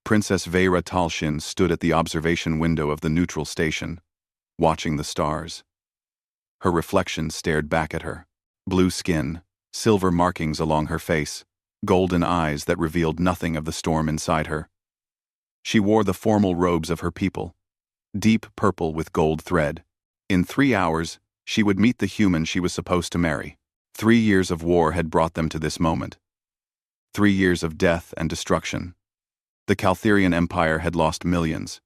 Princess Vera Talshin stood at the observation window of the neutral station, watching the stars. Her reflection stared back at her. Blue skin, silver markings along her face, golden eyes that revealed nothing of the storm inside her. She wore the formal robes of her people, deep purple with gold thread. In 3 hours, she would meet the human she was supposed to marry. 3 years of war had brought them to this moment. 3 years of death and destruction. The Caltherian Empire had lost millions.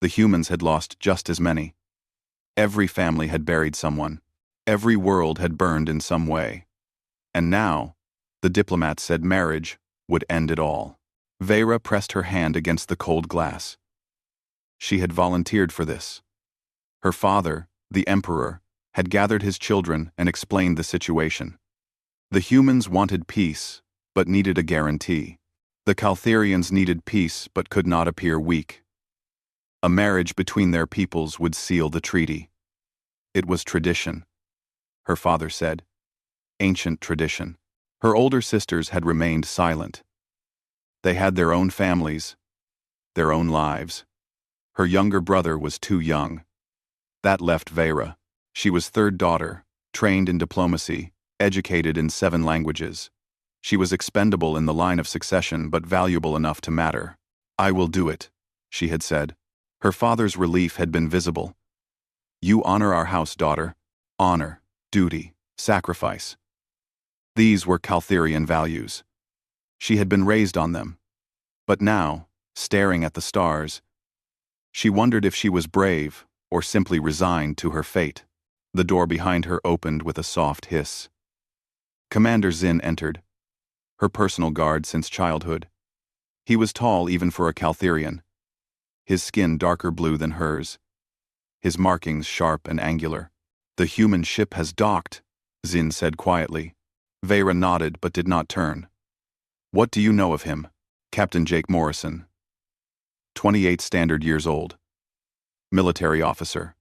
The humans had lost just as many. Every family had buried someone. Every world had burned in some way. And now, the diplomats said marriage would end it all. Vera pressed her hand against the cold glass. She had volunteered for this. Her father, the Emperor, had gathered his children and explained the situation. The humans wanted peace, but needed a guarantee. The Caltherians needed peace, but could not appear weak. A marriage between their peoples would seal the treaty. It was tradition, her father said. Ancient tradition. Her older sisters had remained silent. They had their own families, their own lives. Her younger brother was too young. That left Vera. She was third daughter, trained in diplomacy, educated in 7 languages. She was expendable in the line of succession but valuable enough to matter. "I will do it," she had said. Her father's relief had been visible. "You honor our house, daughter. Honor, duty, sacrifice." These were Caltherian values. She had been raised on them. But now, staring at the stars, she wondered if she was brave or simply resigned to her fate. The door behind her opened with a soft hiss. Commander Zin entered, her personal guard since childhood. He was tall even for a Caltherian, his skin darker blue than hers, his markings sharp and angular. "The human ship has docked," Zin said quietly. Vera nodded but did not turn. "What do you know of him?" "Captain Jake Morrison. 28 standard years old. Military officer.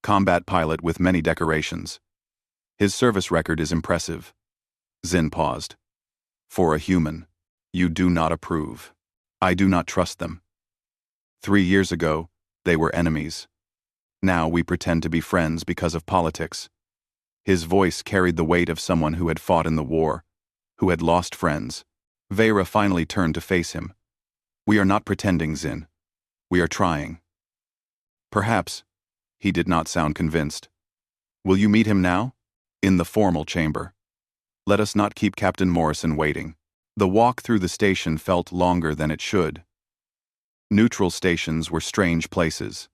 Combat pilot with many decorations. His service record is impressive." Zin paused. "For a human, you do not approve. I do not trust them. 3 years ago, they were enemies. Now we pretend to be friends because of politics." His voice carried the weight of someone who had fought in the war, who had lost friends. Vera finally turned to face him. "We are not pretending, Zin. We are trying." "Perhaps." He did not sound convinced. "Will you meet him now?" "In the formal chamber. Let us not keep Captain Morrison waiting." The walk through the station felt longer than it should. Neutral stations were strange places,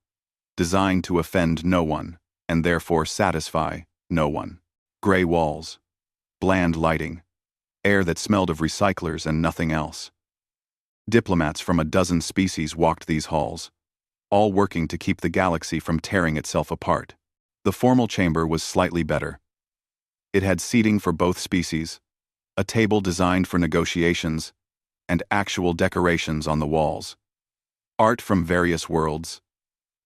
designed to offend no one, and therefore satisfy no one. Gray walls, bland lighting, air that smelled of recyclers and nothing else. Diplomats from a dozen species walked these halls, all working to keep the galaxy from tearing itself apart. The formal chamber was slightly better. It had seating for both species, a table designed for negotiations, and actual decorations on the walls. Art from various worlds,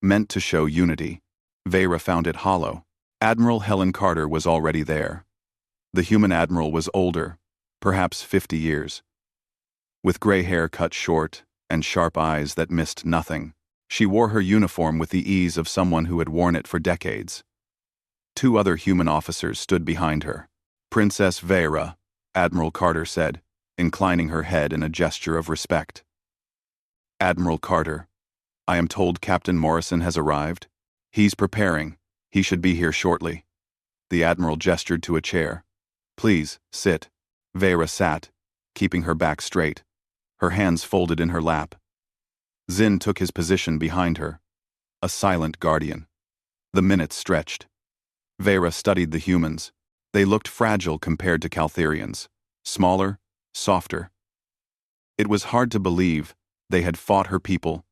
meant to show unity. Vera found it hollow. Admiral Helen Carter was already there. The human admiral was older, perhaps 50 years. With gray hair cut short and sharp eyes that missed nothing, she wore her uniform with the ease of someone who had worn it for decades. 2 other human officers stood behind her. "Princess Vera," Admiral Carter said, inclining her head in a gesture of respect. "Admiral Carter, I am told Captain Morrison has arrived. He's preparing. He should be here shortly." The Admiral gestured to a chair. "Please, sit." Vera sat, keeping her back straight, her hands folded in her lap. Zin took his position behind her, a silent guardian. The minutes stretched. Vera studied the humans. They looked fragile compared to Caltherians, smaller, softer. It was hard to believe they had fought her people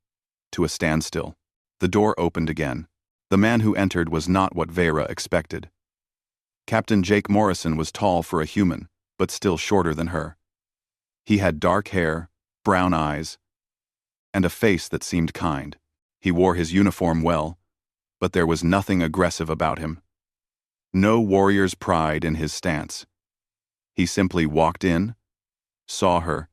to a standstill. The door opened again. The man who entered was not what Vera expected. Captain Jake Morrison was tall for a human, but still shorter than her. He had dark hair, brown eyes, and a face that seemed kind. He wore his uniform well, but there was nothing aggressive about him. No warrior's pride in his stance. He simply walked in, saw her,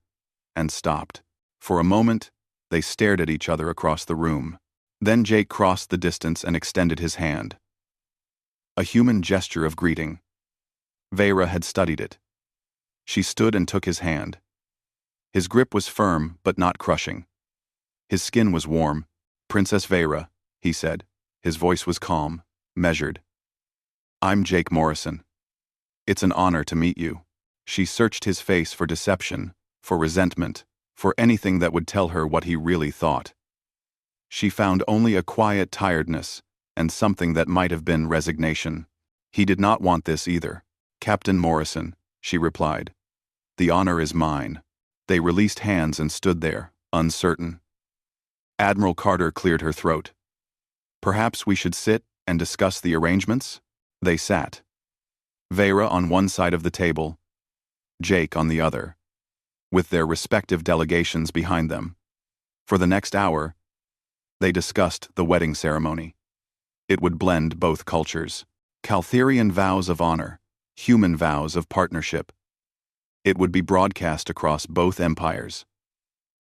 and stopped. For a moment, They stared at each other across the room. Then Jake crossed the distance and extended his hand. A human gesture of greeting. Vera had studied it. She stood and took his hand. His grip was firm but not crushing. His skin was warm. "Princess Vera," he said. His voice was calm, measured. "I'm Jake Morrison. It's an honor to meet you." She searched his face for deception, for resentment, for anything that would tell her what he really thought. She found only a quiet tiredness and something that might have been resignation. He did not want this either. "Captain Morrison," she replied. "The honor is mine." They released hands and stood there, uncertain. Admiral Carter cleared her throat. "Perhaps we should sit and discuss the arrangements?" They sat. Vera on one side of the table, Jake on the other, with their respective delegations behind them. For the next hour, they discussed the wedding ceremony. It would blend both cultures. Caltherian vows of honor, human vows of partnership. It would be broadcast across both empires.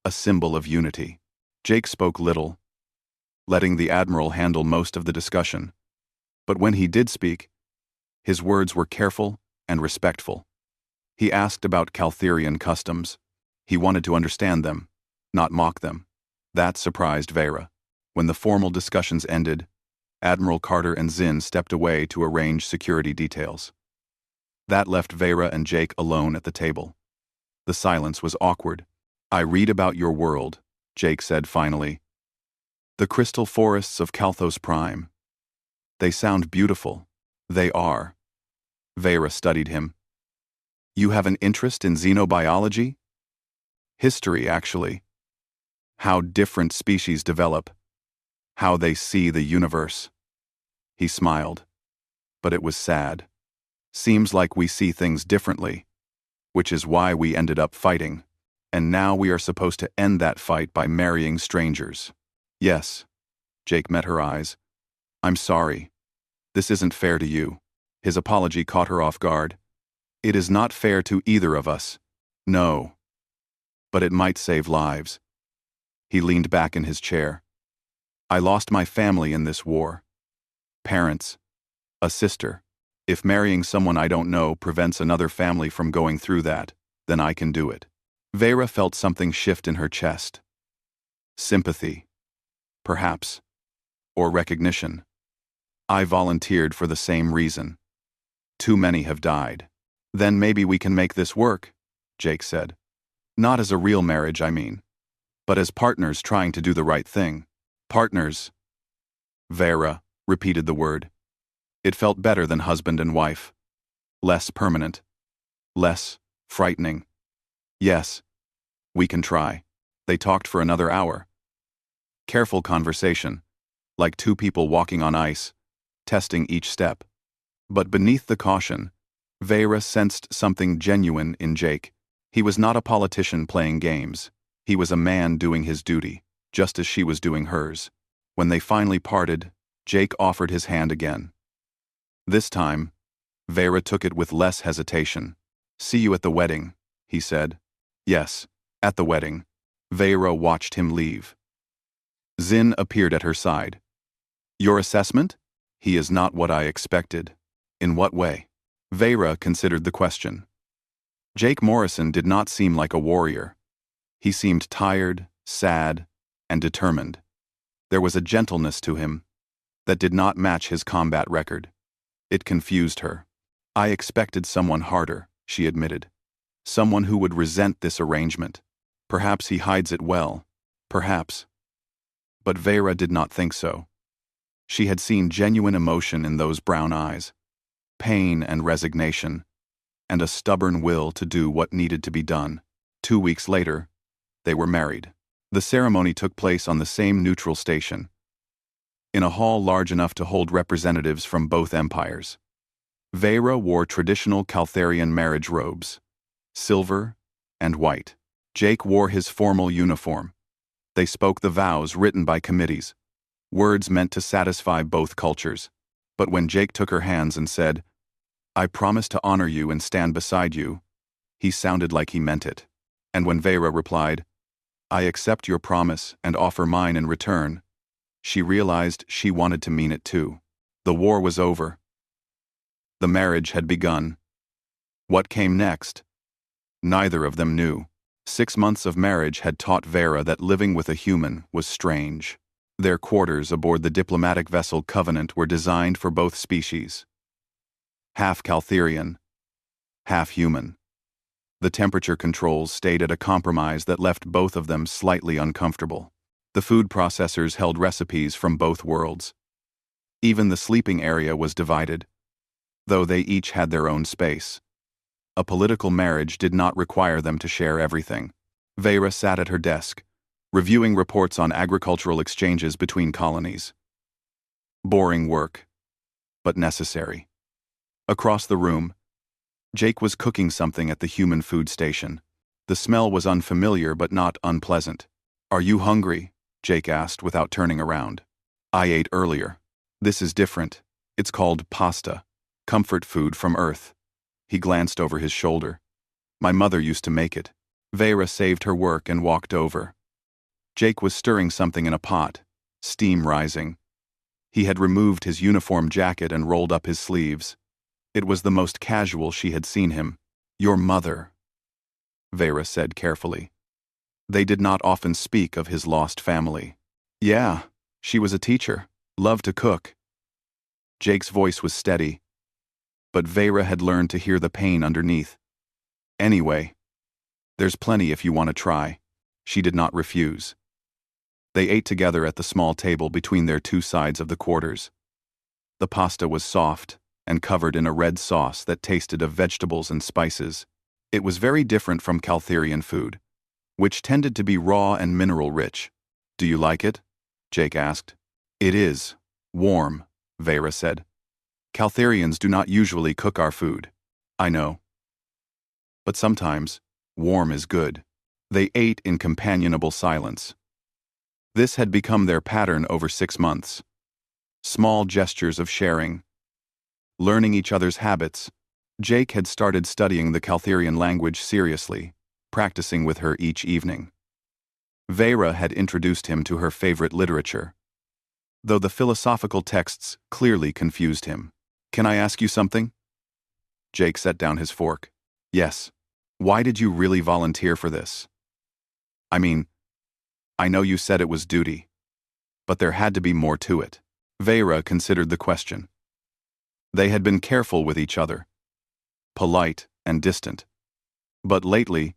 A symbol of unity. Jake spoke little, letting the Admiral handle most of the discussion. But when he did speak, his words were careful and respectful. He asked about Caltherian customs. He wanted to understand them, not mock them. That surprised Vera. When the formal discussions ended, Admiral Carter and Zinn stepped away to arrange security details. That left Vera and Jake alone at the table. The silence was awkward. "I read about your world," Jake said finally. "The crystal forests of Kalthos Prime. They sound beautiful." "They are." Vera studied him. "You have an interest in xenobiology?" "History, actually. How different species develop. How they see the universe." He smiled. But it was sad. "Seems like we see things differently, which is why we ended up fighting. And now we are supposed to end that fight by marrying strangers." "Yes." Jake met her eyes. "I'm sorry. This isn't fair to you." His apology caught her off guard. "It is not fair to either of us." "No. But it might save lives." He leaned back in his chair. "I lost my family in this war. Parents. A sister. If marrying someone I don't know prevents another family from going through that, then I can do it." Vera felt something shift in her chest. Sympathy. Perhaps. Or recognition. "I volunteered for the same reason. Too many have died." "Then maybe we can make this work," Jake said. "Not as a real marriage, I mean, but as partners trying to do the right thing." "Partners." Vera repeated the word. It felt better than husband and wife. Less permanent. Less frightening. "Yes. We can try." They talked for another hour. Careful conversation, like two people walking on ice, testing each step. But beneath the caution, Vera sensed something genuine in Jake. He was not a politician playing games. He was a man doing his duty, just as she was doing hers. When they finally parted, Jake offered his hand again. This time, Vera took it with less hesitation. "See you at the wedding," he said. "Yes, at the wedding." Vera watched him leave. Zinn appeared at her side. "Your assessment?" "He is not what I expected." "In what way?" Vera considered the question. Jake Morrison did not seem like a warrior. He seemed tired, sad, and determined. There was a gentleness to him that did not match his combat record. It confused her. "I expected someone harder," she admitted. "Someone who would resent this arrangement. Perhaps he hides it well. Perhaps." But Vera did not think so. She had seen genuine emotion in those brown eyes, pain and resignation, and a stubborn will to do what needed to be done. 2 weeks later, they were married. The ceremony took place on the same neutral station, in a hall large enough to hold representatives from both empires. Vera wore traditional Caltherian marriage robes, silver and white. Jake wore his formal uniform. They spoke the vows written by committees, words meant to satisfy both cultures. But when Jake took her hands and said, "I promise to honor you and stand beside you," he sounded like he meant it. And when Vera replied, I accept your promise and offer mine in return. She realized she wanted to mean it too. The war was over. The marriage had begun. What came next? Neither of them knew. 6 months of marriage had taught Vera that living with a human was strange. Their quarters aboard the diplomatic vessel Covenant were designed for both species. Half Caltherian, half human. The temperature controls stayed at a compromise that left both of them slightly uncomfortable. The food processors held recipes from both worlds. Even the sleeping area was divided, though they each had their own space. A political marriage did not require them to share everything. Vera sat at her desk, reviewing reports on agricultural exchanges between colonies. Boring work, but necessary. Across the room, Jake was cooking something at the human food station. The smell was unfamiliar but not unpleasant. "Are you hungry?" Jake asked without turning around. "I ate earlier. This is different. It's called pasta, comfort food from Earth." He glanced over his shoulder. "My mother used to make it." Vera saved her work and walked over. Jake was stirring something in a pot, steam rising. He had removed his uniform jacket and rolled up his sleeves. It was the most casual she had seen him. "Your mother," Vera said carefully. They did not often speak of his lost family. "Yeah, she was a teacher. Loved to cook." Jake's voice was steady, but Vera had learned to hear the pain underneath. "Anyway, there's plenty if you want to try." She did not refuse. They ate together at the small table between their two sides of the quarters. The pasta was soft and covered in a red sauce that tasted of vegetables and spices. It was very different from Caltherian food, which tended to be raw and mineral-rich. "Do you like it?" Jake asked. "It is warm," Vera said. "Caltherians do not usually cook our food." "I know. But sometimes, warm is good." They ate in companionable silence. This had become their pattern over 6 months. Small gestures of sharing. Learning each other's habits. Jake had started studying the Caltherian language seriously, practicing with her each evening. Vera had introduced him to her favorite literature, though the philosophical texts clearly confused him. "Can I ask you something?" Jake set down his fork. "Yes. Why did you really volunteer for this? I mean, I know you said it was duty, but there had to be more to it." Vera considered the question. They had been careful with each other, polite and distant. But lately,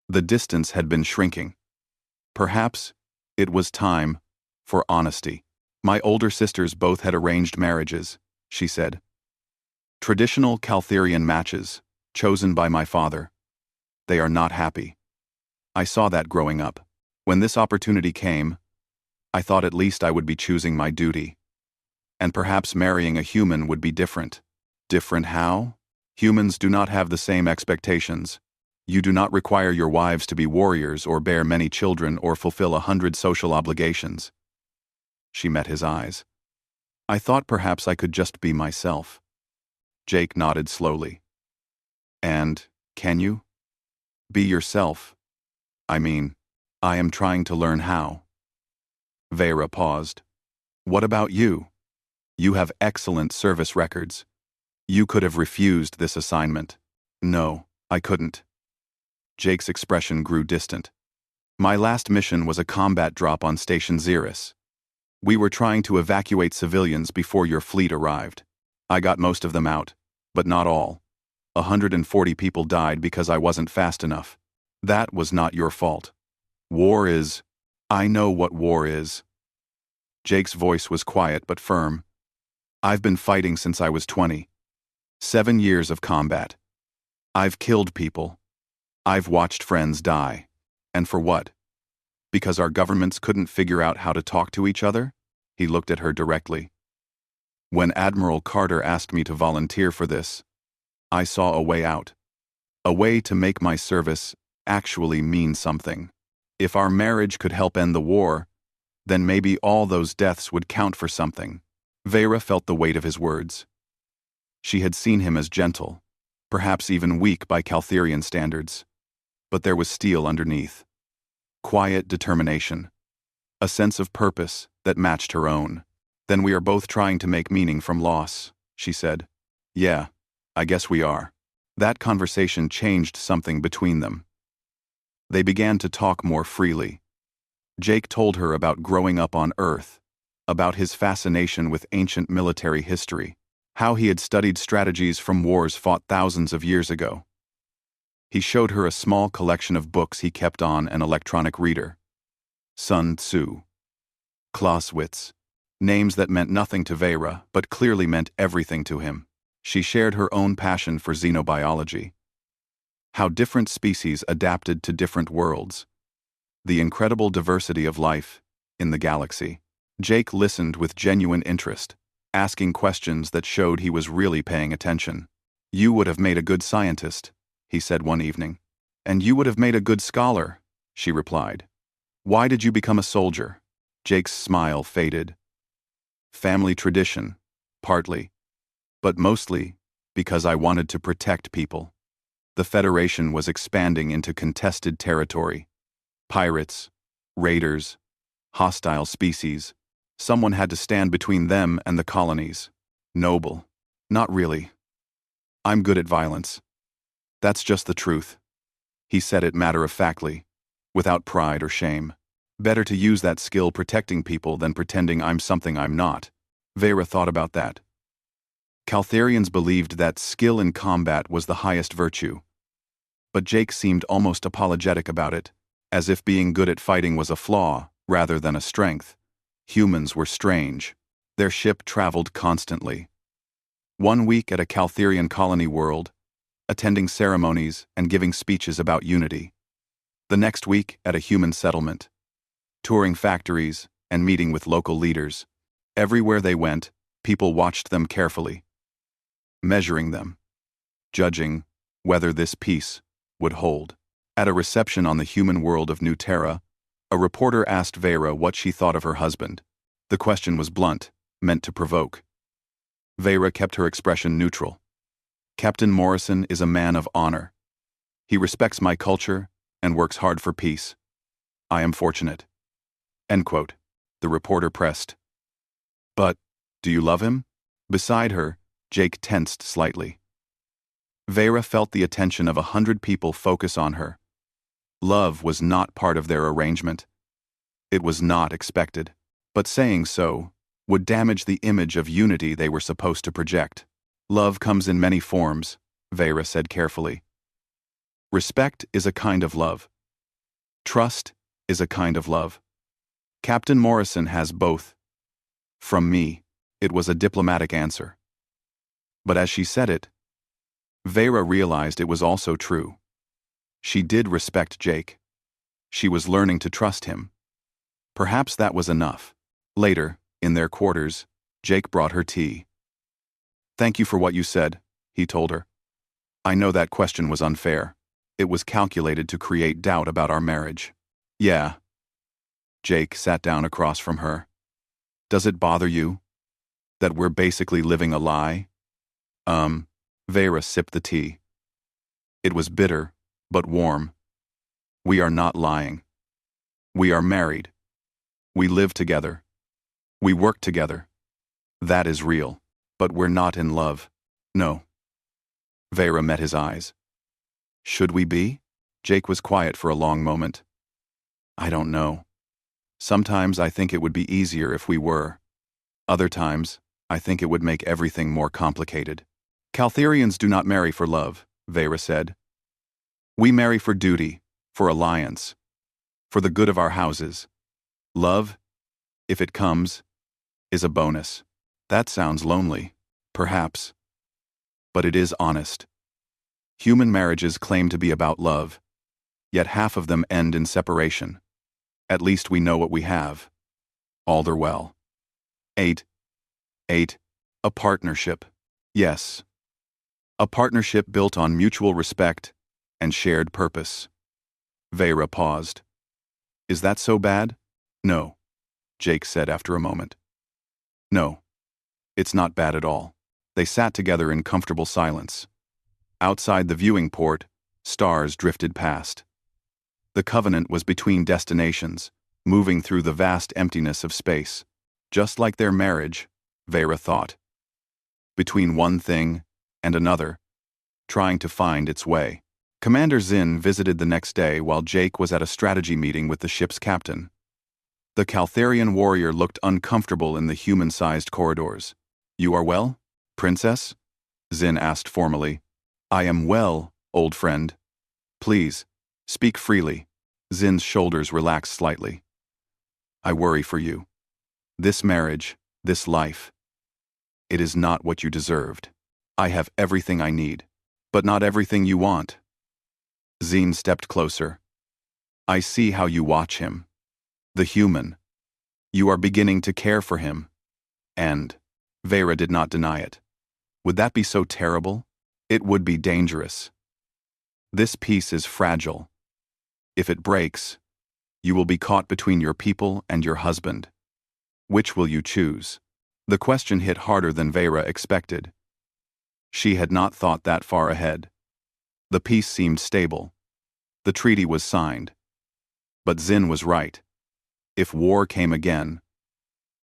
the distance had been shrinking. Perhaps it was time for honesty. "My older sisters both had arranged marriages," she said. "Traditional Caltherian matches, chosen by my father. They are not happy. I saw that growing up. When this opportunity came, I thought at least I would be choosing my duty. And perhaps marrying a human would be different." "Different how?" "Humans do not have the same expectations. You do not require your wives to be warriors or bear many children or fulfill 100 social obligations." She met his eyes. "I thought perhaps I could just be myself." Jake nodded slowly. "And, can you? Be yourself? I mean, I am trying to learn how." Vera paused. "What about you? You have excellent service records. You could have refused this assignment." "No, I couldn't." Jake's expression grew distant. "My last mission was a combat drop on Station Xeris. We were trying to evacuate civilians before your fleet arrived. I got most of them out, but not all. 140 people died because I wasn't fast enough. That was not your fault. War is... I know what war is." Jake's voice was quiet but firm. "I've been fighting since I was 20. 7 years of combat. I've killed people. I've watched friends die. And for what? Because our governments couldn't figure out how to talk to each other?" He looked at her directly. "When Admiral Carter asked me to volunteer for this, I saw a way out. A way to make my service actually mean something. If our marriage could help end the war, then maybe all those deaths would count for something." Vera felt the weight of his words. She had seen him as gentle, perhaps even weak by Caltherian standards. But there was steel underneath. quiet determination, a sense of purpose that matched her own. Then we are both trying to make meaning from loss, she said. Yeah, I guess we are. That conversation changed something between them. They began to talk more freely. Jake told her about growing up on Earth, about his fascination with ancient military history, how he had studied strategies from wars fought thousands of years ago. He showed her a small collection of books he kept on an electronic reader. Sun Tzu, Clausewitz, names that meant nothing to Vera but clearly meant everything to him. She shared her own passion for xenobiology, how different species adapted to different worlds, the incredible diversity of life in the galaxy. Jake listened with genuine interest, asking questions that showed he was really paying attention. You would have made a good scientist, he said one evening. And you would have made a good scholar, she replied. Why did you become a soldier? Jake's smile faded. Family tradition, partly, but mostly because I wanted to protect people. The Federation was expanding into contested territory. Pirates, raiders, hostile species. Someone had to stand between them and the colonies. Noble. Not really. I'm good at violence. That's just the truth. He said it matter-of-factly, without pride or shame. Better to use that skill protecting people than pretending I'm something I'm not. Vera thought about that. Caltharians believed that skill in combat was the highest virtue. But Jake seemed almost apologetic about it, as if being good at fighting was a flaw rather than a strength. Humans were strange. Their ship traveled constantly. 1 week at a Caltharian colony world, attending ceremonies and giving speeches about unity. The next week at a human settlement, touring factories and meeting with local leaders. Everywhere they went, people watched them carefully, measuring them, judging whether this peace would hold. At a reception on the human world of New Terra, a reporter asked Vera what she thought of her husband. The question was blunt, meant to provoke. Vera kept her expression neutral. Captain Morrison is a man of honor. He respects my culture and works hard for peace. I am fortunate. End quote. The reporter pressed. But, do you love him? Beside her, Jake tensed slightly. Vera felt the attention of 100 people focus on her. Love was not part of their arrangement. It was not expected. But saying so would damage the image of unity they were supposed to project. Love comes in many forms, Vera said carefully. Respect is a kind of love. Trust is a kind of love. Captain Morrison has both. From me, it was a diplomatic answer. But as she said it, Vera realized it was also true. She did respect Jake. She was learning to trust him. Perhaps that was enough. Later, in their quarters, Jake brought her tea. Thank you for what you said, he told her. I know that question was unfair. It was calculated to create doubt about our marriage. Yeah. Jake sat down across from her. Does it bother you that we're basically living a lie? Vera sipped the tea. It was bitter, but warm. We are not lying. We are married. We live together. We work together. That is real. But we're not in love. No. Vera met his eyes. Should we be? Jake was quiet for a long moment. I don't know. Sometimes I think it would be easier if we were. Other times, I think it would make everything more complicated. Caltharians do not marry for love, Vera said. We marry for duty, for alliance, for the good of our houses. Love, if it comes, is a bonus. That sounds lonely, perhaps. But it is honest. Human marriages claim to be about love, yet half of them end in separation. At least we know what we have. Alder well. 8. A partnership. Yes. A partnership built on mutual respect and shared purpose. Vera paused. Is that so bad? No, Jake said after a moment. No. It's not bad at all. They sat together in comfortable silence. Outside the viewing port, stars drifted past. The Covenant was between destinations, moving through the vast emptiness of space. Just like their marriage, Vera thought. Between one thing and another, trying to find its way. Commander Zin visited the next day while Jake was at a strategy meeting with the ship's captain. The Caltharian warrior looked uncomfortable in the human-sized corridors. "You are well, princess?" Zin asked formally. "I am well, old friend. Please, speak freely." Zin's shoulders relaxed slightly. "I worry for you. This marriage, this life. It is not what you deserved. I have everything I need, but not everything you want." Zin stepped closer. "I see how you watch him. The human. You are beginning to care for him. And," Vera did not deny it, "would that be so terrible? It would be dangerous. This peace is fragile. If it breaks, you will be caught between your people and your husband. Which will you choose?" The question hit harder than Vera expected. She had not thought that far ahead. The peace seemed stable. The treaty was signed. But Zin was right. If war came again,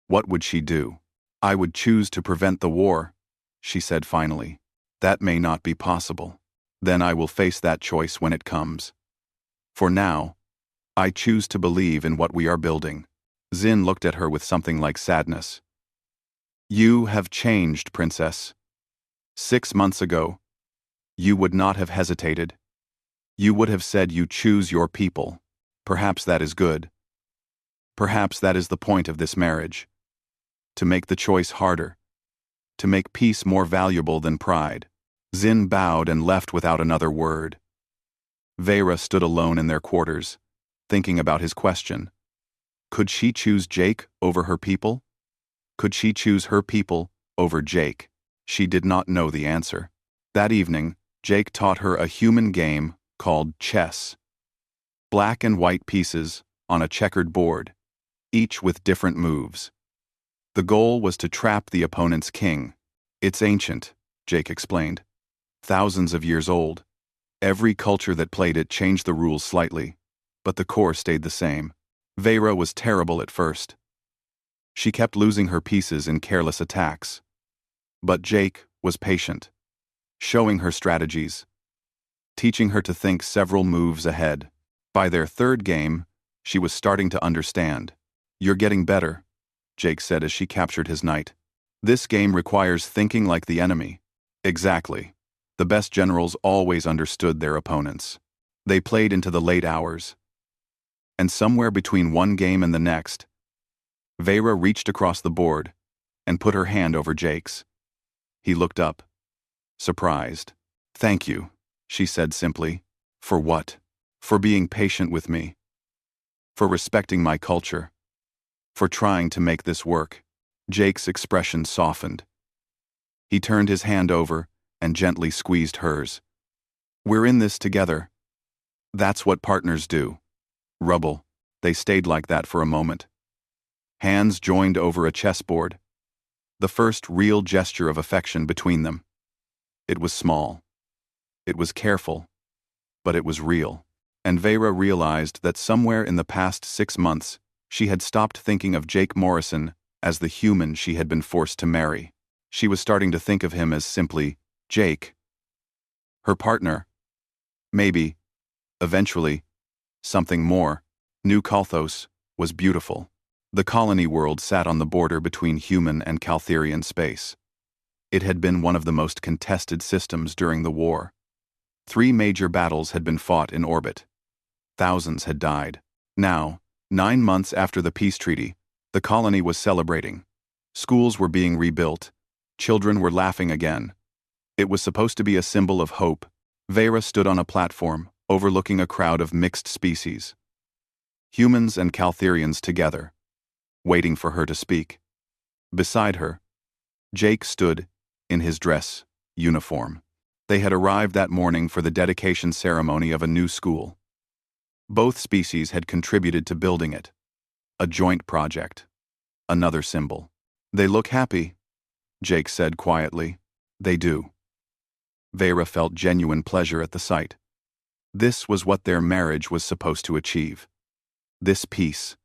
what would she do? "I would choose to prevent the war," she said finally. "That may not be possible. Then I will face that choice when it comes. For now, I choose to believe in what we are building." Zin looked at her with something like sadness. "You have changed, princess. 6 months ago, you would not have hesitated. You would have said you choose your people. Perhaps that is good. Perhaps that is the point of this marriage. To make the choice harder. To make peace more valuable than pride." Zin bowed and left without another word. Vera stood alone in their quarters, thinking about his question. Could she choose Jake over her people? Could she choose her people over Jake? She did not know the answer. That evening, Jake taught her a human game called chess. Black and white pieces on a checkered board, each with different moves. The goal was to trap the opponent's king. "It's ancient," Jake explained. "Thousands of years old. Every culture that played it changed the rules slightly, but the core stayed the same." Vera was terrible at first. She kept losing her pieces in careless attacks. But Jake was patient, showing her strategies, teaching her to think several moves ahead. By their third game, she was starting to understand. "You're getting better," Jake said as she captured his knight. "This game requires thinking like the enemy." Exactly. The best generals always understood their opponents. They played into the late hours. And somewhere between one game and the next, Vera reached across the board and put her hand over Jake's. He looked up, surprised. "Thank you," she said simply. "For what?" "For being patient with me. For respecting my culture. For trying to make this work." Jake's expression softened. He turned his hand over and gently squeezed hers. "We're in this together. That's what partners do." Rubble. They stayed like that for a moment. Hands joined over a chessboard. The first real gesture of affection between them. It was small. It was careful. But it was real. And Vera realized that somewhere in the past 6 months, she had stopped thinking of Jake Morrison as the human she had been forced to marry. She was starting to think of him as simply Jake. Her partner. Maybe, eventually, something more. New Kalthos was beautiful. The colony world sat on the border between human and Caltharian space. It had been one of the most contested systems during the war. 3 major battles had been fought in orbit. Thousands had died. Now, 9 months after the peace treaty, the colony was celebrating. Schools were being rebuilt. Children were laughing again. It was supposed to be a symbol of hope. Vera stood on a platform, overlooking a crowd of mixed species. Humans and Caltharians together, waiting for her to speak. Beside her, Jake stood in his dress uniform. They had arrived that morning for the dedication ceremony of a new school. Both species had contributed to building it. A joint project. Another symbol. "They look happy," Jake said quietly. "They do." Vera felt genuine pleasure at the sight. This was what their marriage was supposed to achieve. This peace.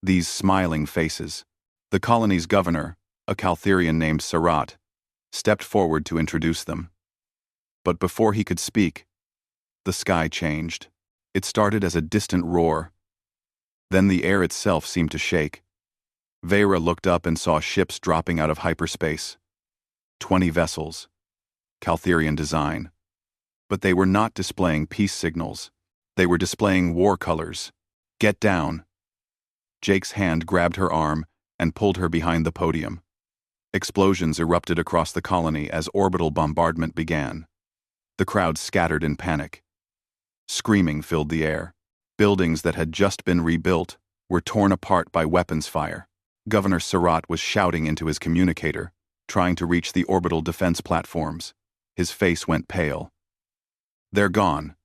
These smiling faces. The colony's governor, a Caltherian named Sarat, stepped forward to introduce them. But before he could speak, the sky changed. It started as a distant roar. Then the air itself seemed to shake. Vera looked up and saw ships dropping out of hyperspace. 20 vessels. Caltherian design. But they were not displaying peace signals. They were displaying war colors. Get down. Jake's hand grabbed her arm and pulled her behind the podium. Explosions erupted across the colony as orbital bombardment began. The crowd scattered in panic. Screaming filled the air. Buildings that had just been rebuilt were torn apart by weapons fire. Governor Sarat was shouting into his communicator, trying to reach the orbital defense platforms. His face went pale. They're gone.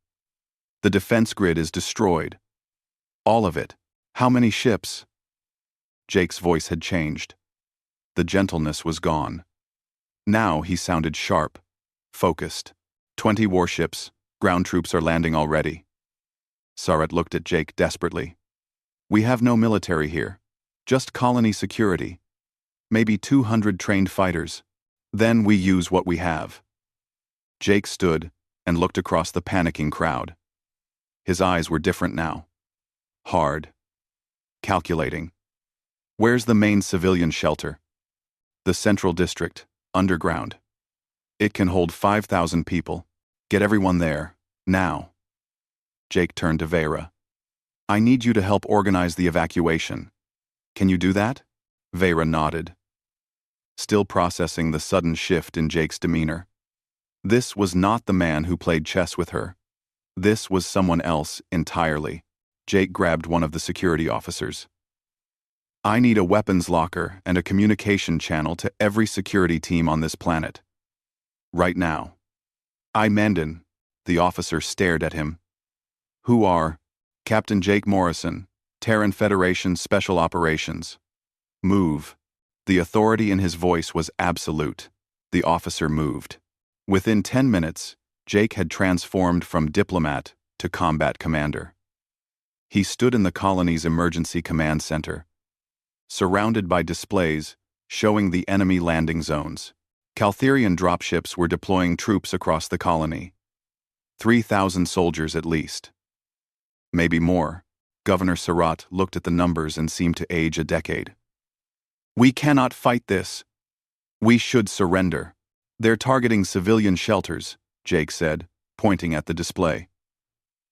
The defense grid is destroyed. All of it. How many ships? Jake's voice had changed. The gentleness was gone. Now he sounded sharp, focused. 20 warships. Ground troops are landing already. Sarat looked at Jake desperately. We have no military here. Just colony security. Maybe 200 trained fighters. Then we use what we have. Jake stood and looked across the panicking crowd. His eyes were different now. Hard. Calculating. Where's the main civilian shelter? The Central District, underground. It can hold 5,000 people. Get everyone there, now. Jake turned to Vera. I need you to help organize the evacuation. Can you do that? Vera nodded, still processing the sudden shift in Jake's demeanor. This was not the man who played chess with her. This was someone else entirely. Jake grabbed one of the security officers. I need a weapons locker and a communication channel to every security team on this planet. Right now. I Mendon. The officer stared at him. Who are? Captain Jake Morrison, Terran Federation Special Operations. Move. The authority in his voice was absolute. The officer moved. Within 10 minutes, Jake had transformed from diplomat to combat commander. He stood in the colony's emergency command center, surrounded by displays showing the enemy landing zones. Caltherian dropships were deploying troops across the colony. 3,000 soldiers at least. Maybe more. Governor Sarat looked at the numbers and seemed to age a decade. We cannot fight this. We should surrender. They're targeting civilian shelters, Jake said, pointing at the display.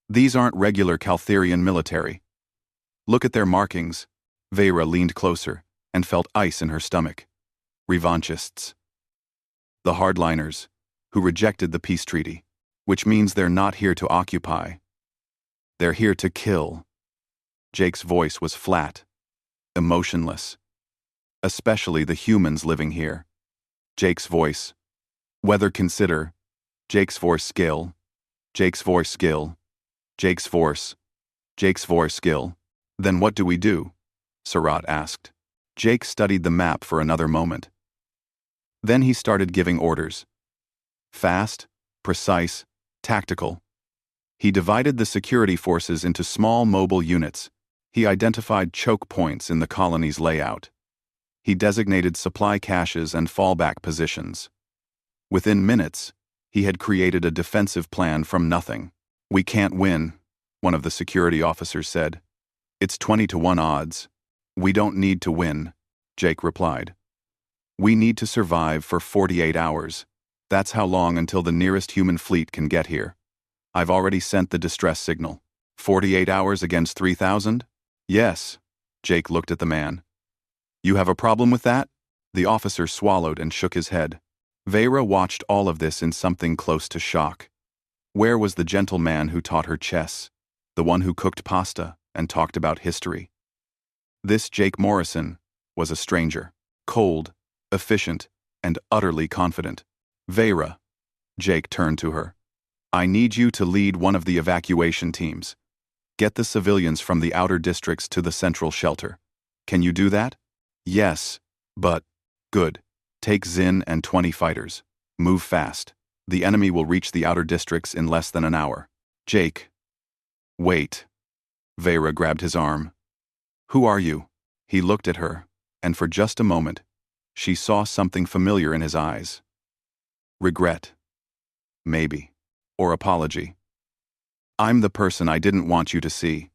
These aren't regular Caltherian military. Look at their markings. Vera leaned closer and felt ice in her stomach. Revanchists. The hardliners, who rejected the peace treaty, which means they're not here to occupy. They're here to kill. Jake's voice was flat, emotionless. Especially the humans living here. Jake's voice. Whether consider. Jake's voice skill. Jake's voice skill. Jake's force. Jake's voice skill. Then what do we do? Sarat asked. Jake studied the map for another moment. Then he started giving orders. Fast, precise, tactical. He divided the security forces into small mobile units. He identified choke points in the colony's layout. He designated supply caches and fallback positions. Within minutes, he had created a defensive plan from nothing. We can't win, one of the security officers said. It's 20-1 odds. We don't need to win, Jake replied. We need to survive for 48 hours. That's how long until the nearest human fleet can get here. I've already sent the distress signal. 48 hours against 3,000? Yes. Jake looked at the man. You have a problem with that? The officer swallowed and shook his head. Vera watched all of this in something close to shock. Where was the gentle man who taught her chess? The one who cooked pasta and talked about history? This Jake Morrison was a stranger. Cold, efficient, and utterly confident. Vera. Jake turned to her. I need you to lead one of the evacuation teams. Get the civilians from the outer districts to the central shelter. Can you do that? Yes, but... Good. Take Zin and 20 fighters. Move fast. The enemy will reach the outer districts in less than an hour. Jake. Wait. Vera grabbed his arm. Who are you? He looked at her, and for just a moment, she saw something familiar in his eyes. Regret. Maybe. Or apology. I'm the person I didn't want you to see.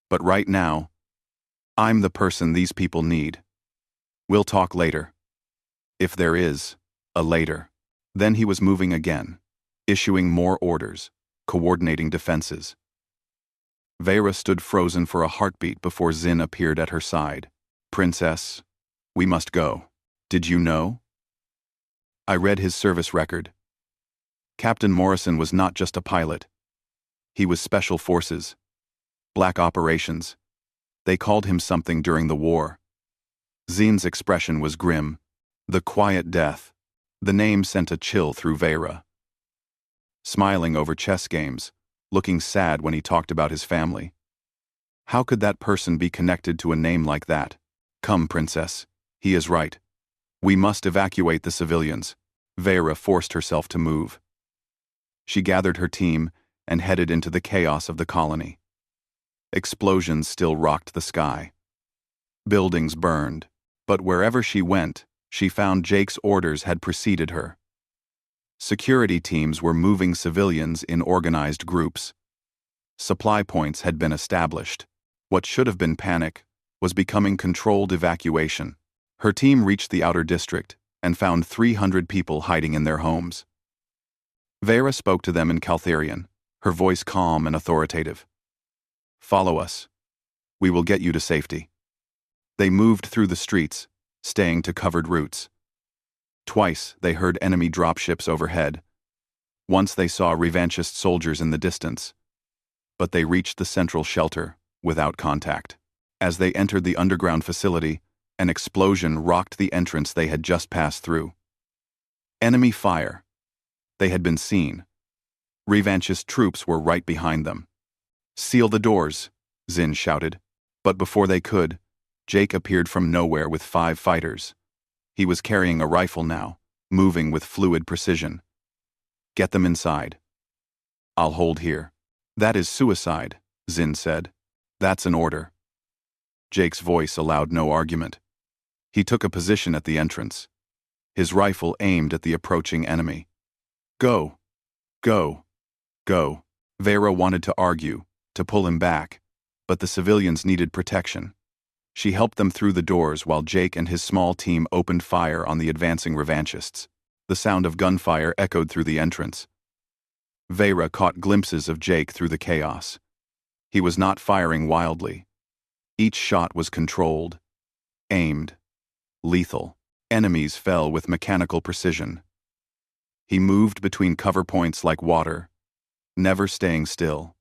But right now, I'm the person these people need. We'll talk later. If there is a later. Then he was moving again, issuing more orders, coordinating defenses. Vera stood frozen for a heartbeat before Zin appeared at her side. Princess, we must go. Did you know? I read his service record. Captain Morrison was not just a pilot. He was Special Forces. Black Operations. They called him something during the war. Zin's expression was grim. The quiet death. The name sent a chill through Vera. Smiling over chess games, looking sad when he talked about his family. How could that person be connected to a name like that? Come, Princess. He is right. We must evacuate the civilians. Vera forced herself to move. She gathered her team and headed into the chaos of the colony. Explosions still rocked the sky. Buildings burned, but wherever she went, she found Jake's orders had preceded her. Security teams were moving civilians in organized groups. Supply points had been established. What should have been panic was becoming controlled evacuation. Her team reached the outer district and found 300 people hiding in their homes. Vera spoke to them in Caltherian, her voice calm and authoritative. Follow us. We will get you to safety. They moved through the streets, staying to covered routes. Twice they heard enemy dropships overhead. Once they saw revanchist soldiers in the distance. But they reached the central shelter without contact. As they entered the underground facility, an explosion rocked the entrance they had just passed through. Enemy fire. They had been seen. Revanchist troops were right behind them. Seal the doors, Zin shouted. But before they could, Jake appeared from nowhere with 5 fighters. He was carrying a rifle now, moving with fluid precision. Get them inside. I'll hold here. That is suicide, Zin said. That's an order. Jake's voice allowed no argument. He took a position at the entrance. His rifle aimed at the approaching enemy. Go. Go. Go. Vera wanted to argue, to pull him back, but the civilians needed protection. She helped them through the doors while Jake and his small team opened fire on the advancing revanchists. The sound of gunfire echoed through the entrance. Vera caught glimpses of Jake through the chaos. He was not firing wildly. Each shot was controlled, aimed, lethal. Enemies fell with mechanical precision. He moved between cover points like water, never staying still,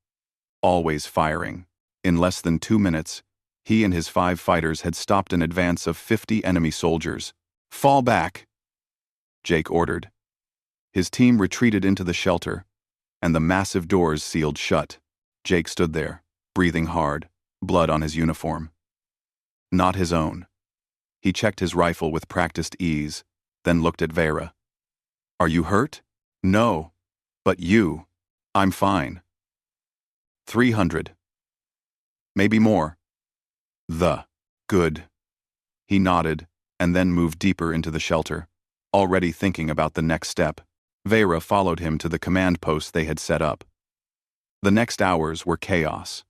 always firing. In less than 2 minutes, he and his 5 fighters had stopped an advance of 50 enemy soldiers. Fall back, Jake ordered. His team retreated into the shelter, and the massive doors sealed shut. Jake stood there, breathing hard, blood on his uniform. Not his own. He checked his rifle with practiced ease, then looked at Vera. Are you hurt? No. But you. I'm fine. 300. Maybe more. Good. He nodded, and then moved deeper into the shelter, already thinking about the next step. Vera followed him to the command post they had set up. The next hours were chaos.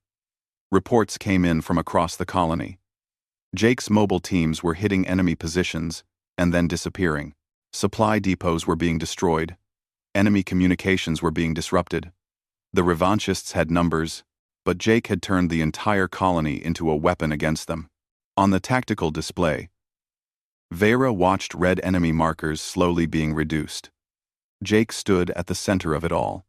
Reports came in from across the colony. Jake's mobile teams were hitting enemy positions and then disappearing. Supply depots were being destroyed. Enemy communications were being disrupted. The revanchists had numbers, but Jake had turned the entire colony into a weapon against them. On the tactical display, Vera watched red enemy markers slowly being reduced. Jake stood at the center of it all,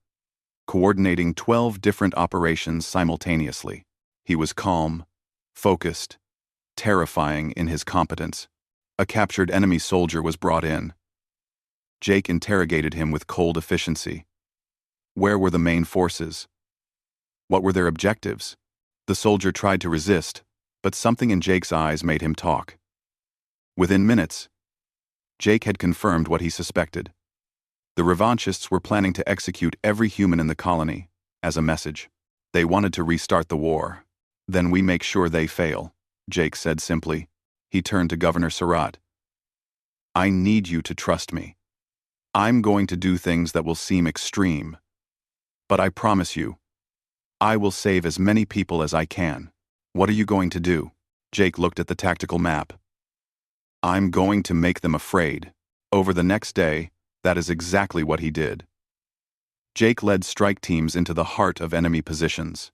coordinating 12 different operations simultaneously. He was calm, focused, terrifying in his competence. A captured enemy soldier was brought in. Jake interrogated him with cold efficiency. Where were the main forces? What were their objectives? The soldier tried to resist, but something in Jake's eyes made him talk. Within minutes, Jake had confirmed what he suspected. The revanchists were planning to execute every human in the colony, as a message. They wanted to restart the war. Then we make sure they fail, Jake said simply. He turned to Governor Surratt. I need you to trust me. I'm going to do things that will seem extreme. But I promise you, I will save as many people as I can. What are you going to do? Jake looked at the tactical map. I'm going to make them afraid. Over the next day, that is exactly what he did. Jake led strike teams into the heart of enemy positions.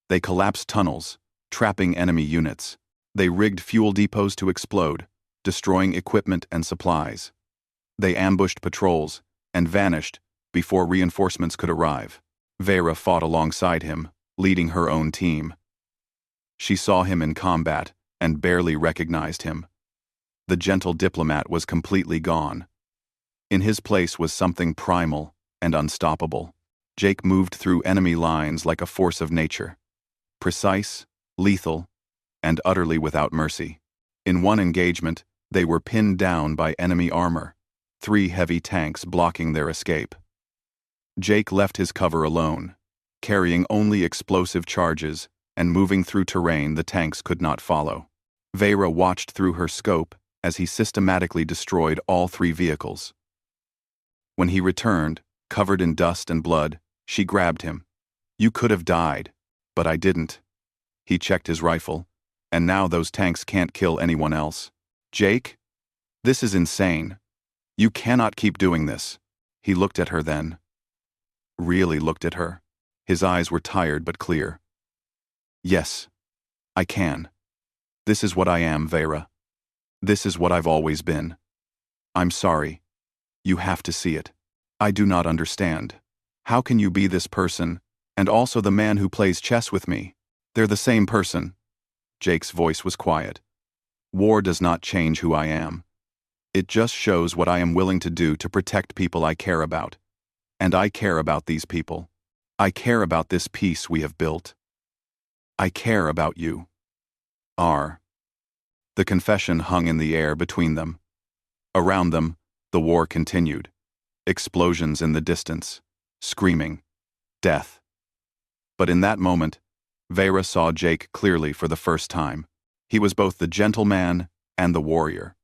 They collapsed tunnels, trapping enemy units. They rigged fuel depots to explode, destroying equipment and supplies. They ambushed patrols and vanished before reinforcements could arrive. Vera fought alongside him, leading her own team. She saw him in combat and barely recognized him. The gentle diplomat was completely gone. In his place was something primal and unstoppable. Jake moved through enemy lines like a force of nature. Precise, lethal, and utterly without mercy. In one engagement, they were pinned down by enemy armor, 3 heavy tanks blocking their escape. Jake left his cover alone, carrying only explosive charges and moving through terrain the tanks could not follow. Vera watched through her scope as he systematically destroyed all 3 vehicles. When he returned, covered in dust and blood, she grabbed him. You could have died, but I didn't. He checked his rifle, and now those tanks can't kill anyone else. Jake? This is insane. You cannot keep doing this. He looked at her then. Really looked at her. His eyes were tired but clear. Yes, I can. This is what I am, Vera. This is what I've always been. I'm sorry. You have to see it. I do not understand. How can you be this person, and also the man who plays chess with me? They're the same person. Jake's voice was quiet. War does not change who I am. It just shows what I am willing to do to protect people I care about. And I care about these people. I care about this peace we have built. I care about you. R. The confession hung in the air between them. Around them, the war continued. Explosions in the distance. Screaming. Death. But in that moment, Vera saw Jake clearly for the first time. He was both the gentleman and the warrior,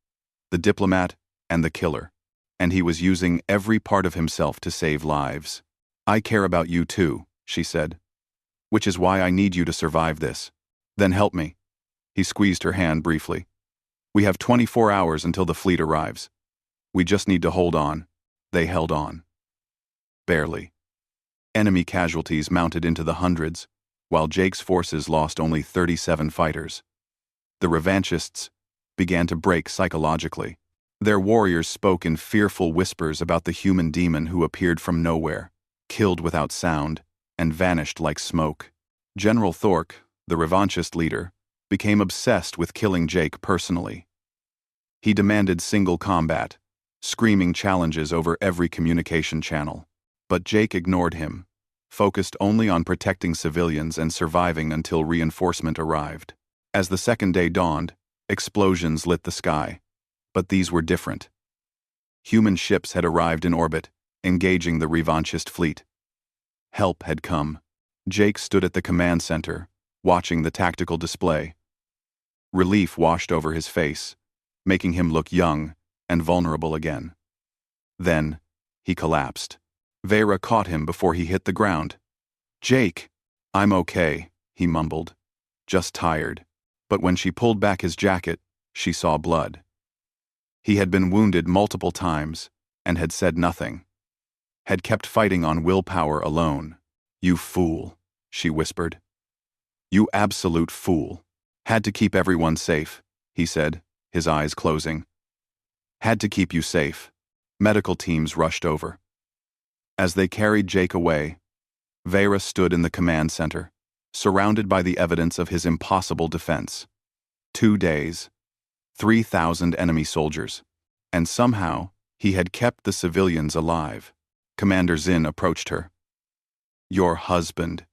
the diplomat and the killer, and he was using every part of himself to save lives. I care about you too, she said, which is why I need you to survive this. Then help me. He squeezed her hand briefly. We have 24 hours until the fleet arrives. We just need to hold on. They held on. Barely. Enemy casualties mounted into the hundreds, while Jake's forces lost only 37 fighters. The revanchists began to break psychologically. Their warriors spoke in fearful whispers about the human demon who appeared from nowhere, killed without sound, and vanished like smoke. General Thork, the revanchist leader, became obsessed with killing Jake personally. He demanded single combat, screaming challenges over every communication channel. But Jake ignored him, focused only on protecting civilians and surviving until reinforcement arrived. As the second day dawned, explosions lit the sky. But these were different. Human ships had arrived in orbit, engaging the revanchist fleet. Help had come. Jake stood at the command center, watching the tactical display. Relief washed over his face, making him look young and vulnerable again. Then, he collapsed. Vera caught him before he hit the ground. Jake! I'm okay, he mumbled. Just tired. But when she pulled back his jacket, she saw blood. He had been wounded multiple times, and had said nothing. Had kept fighting on willpower alone. You fool, she whispered. You absolute fool. Had to keep everyone safe, he said, his eyes closing. Had to keep you safe. Medical teams rushed over. As they carried Jake away, Vera stood in the command center, surrounded by the evidence of his impossible defense. 2 days, 3,000 enemy soldiers, and somehow he had kept the civilians alive. Commander Zinn approached her. Your husband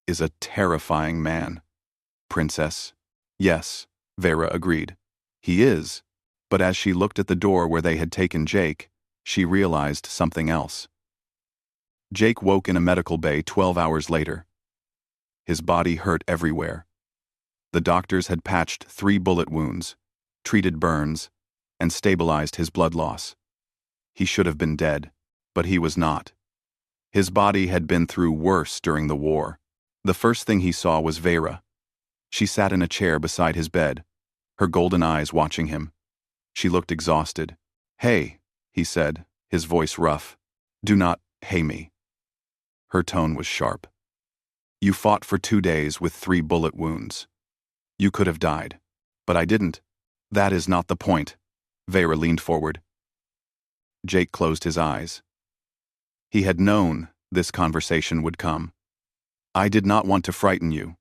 is a terrifying man, Princess. Yes, Vera agreed. He is, but as she looked at the door where they had taken Jake, she realized something else. Jake woke in a medical bay 12 hours later. His body hurt everywhere. The doctors had patched 3 bullet wounds, treated burns, and stabilized his blood loss. He should have been dead, but he was not. His body had been through worse during the war. The first thing he saw was Vera. She sat in a chair beside his bed, her golden eyes watching him. She looked exhausted. "Hey," he said, his voice rough. "Do not hey me." Her tone was sharp. "You fought for 2 days with 3 bullet wounds. You could have died. But I didn't. That is not the point." Vera leaned forward. Jake closed his eyes. He had known this conversation would come. "I did not want to frighten you.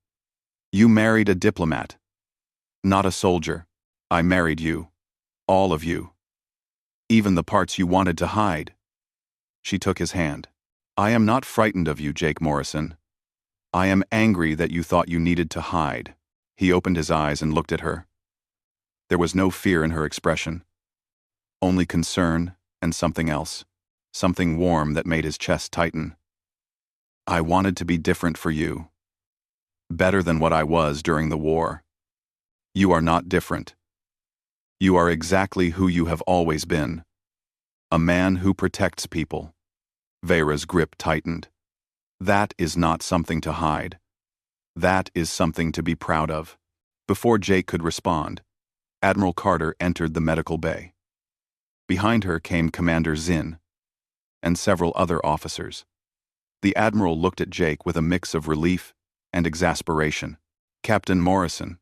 You married a diplomat, not a soldier. I married you. All of you. Even the parts you wanted to hide." She took his hand. "I am not frightened of you, Jake Morrison. I am angry that you thought you needed to hide." He opened his eyes and looked at her. There was no fear in her expression. Only concern and something else. Something warm that made his chest tighten. "I wanted to be different for you. Better than what I was during the war. You are not different. You are exactly who you have always been. A man who protects people." Vera's grip tightened. "That is not something to hide. That is something to be proud of." Before Jake could respond, Admiral Carter entered the medical bay. Behind her came Commander Zinn and several other officers. The Admiral looked at Jake with a mix of relief and exasperation. "Captain Morrison.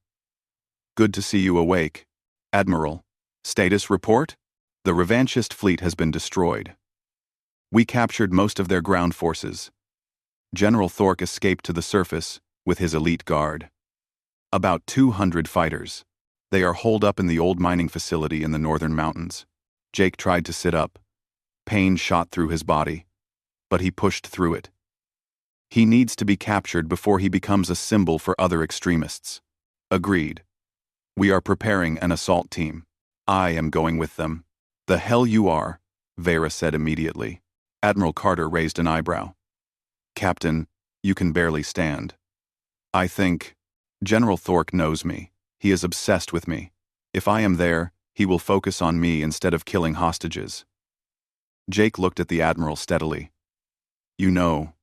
Good to see you awake. Admiral, status report? The revanchist fleet has been destroyed. We captured most of their ground forces. General Thork escaped to the surface with his elite guard. About 200 fighters. They are holed up in the old mining facility in the northern mountains." Jake tried to sit up. Pain shot through his body, but he pushed through it. He needs to be captured before he becomes a symbol for other extremists. "Agreed. We are preparing an assault team. I am going with them." "The hell you are," Vera said immediately. Admiral Carter raised an eyebrow. "Captain, you can barely stand." "I think General Thork knows me. He is obsessed with me. If I am there, he will focus on me instead of killing hostages." Jake looked at the Admiral steadily. "You know,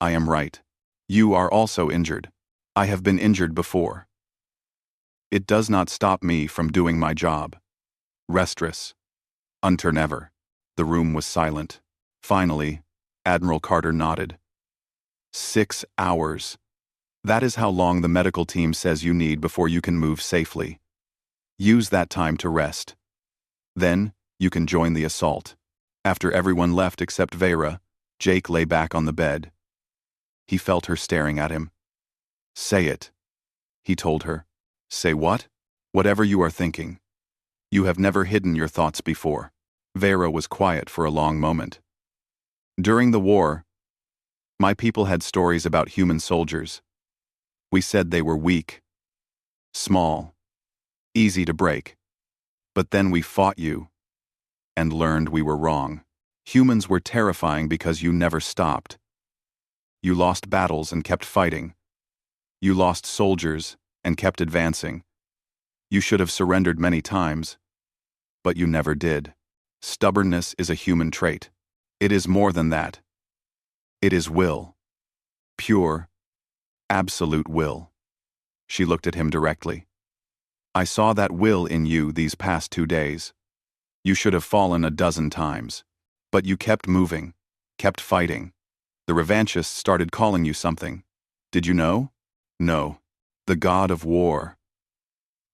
I am right. You are also injured. I have been injured before. It does not stop me from doing my job. Restless. Until never." The room was silent. Finally, Admiral Carter nodded. 6 hours. That is how long the medical team says you need before you can move safely. Use that time to rest. Then, you can join the assault. After everyone left except Vera, Jake lay back on the bed. He felt her staring at him. "Say it," he told her. "Say what?" "Whatever you are thinking. You have never hidden your thoughts before." Vera was quiet for a long moment. "During the war, my people had stories about human soldiers. We said they were weak, small, easy to break. But then we fought you, and learned we were wrong. Humans were terrifying because you never stopped. You lost battles and kept fighting. You lost soldiers and kept advancing. You should have surrendered many times, but you never did. Stubbornness is a human trait. It is more than that. It is will. Pure, absolute will." She looked at him directly. "I saw that will in you these past 2 days. You should have fallen a dozen times. But you kept moving, kept fighting. The revanchists started calling you something. Did you know? No. The god of war.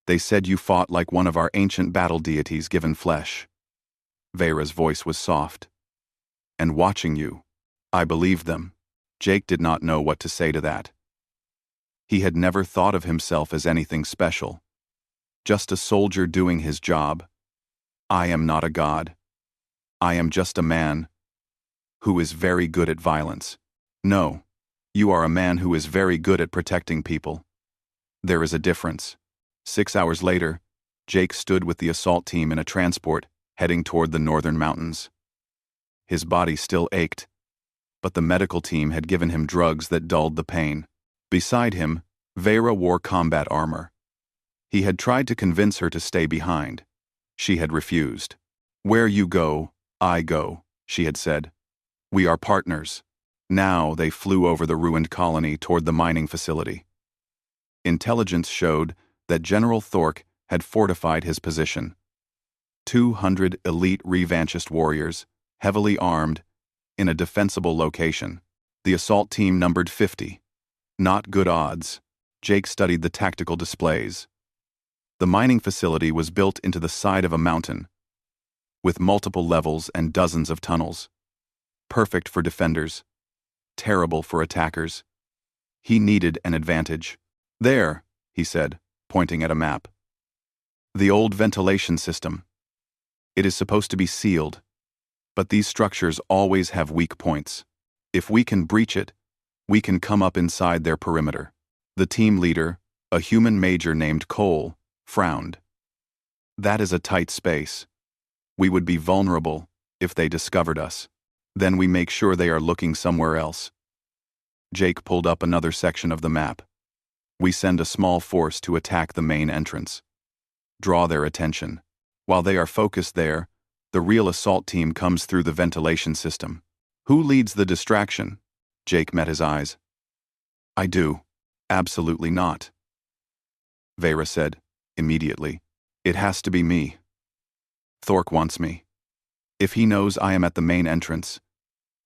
They said you fought like one of our ancient battle deities given flesh." Vera's voice was soft. "And watching you, I believed them." Jake did not know what to say to that. He had never thought of himself as anything special. Just a soldier doing his job. "I am not a god. I am just a man who is very good at violence." "No, you are a man who is very good at protecting people. There is a difference." 6 hours later, Jake stood with the assault team in a transport heading toward the northern mountains. His body still ached, but the medical team had given him drugs that dulled the pain. Beside him, Vera wore combat armor. He had tried to convince her to stay behind. She had refused. "Where you go, I go," she had said. "We are partners." Now they flew over the ruined colony toward the mining facility. Intelligence showed that General Thork had fortified his position. 200 elite revanchist warriors, heavily armed, in a defensible location. The assault team numbered 50. Not good odds. Jake studied the tactical displays. The mining facility was built into the side of a mountain, with multiple levels and dozens of tunnels. Perfect for defenders. Terrible for attackers. He needed an advantage. "There," he said, pointing at a map. "The old ventilation system. It is supposed to be sealed, but these structures always have weak points. If we can breach it, we can come up inside their perimeter." The team leader, a human major named Cole, frowned. "That is a tight space. We would be vulnerable if they discovered us. Then we make sure they are looking somewhere else." Jake pulled up another section of the map. "We send a small force to attack the main entrance. Draw their attention. While they are focused there, the real assault team comes through the ventilation system." "Who leads the distraction?" Jake met his eyes. "I do. Absolutely not," Vera said, immediately. "It has to be me. Thork wants me. If he knows I am at the main entrance,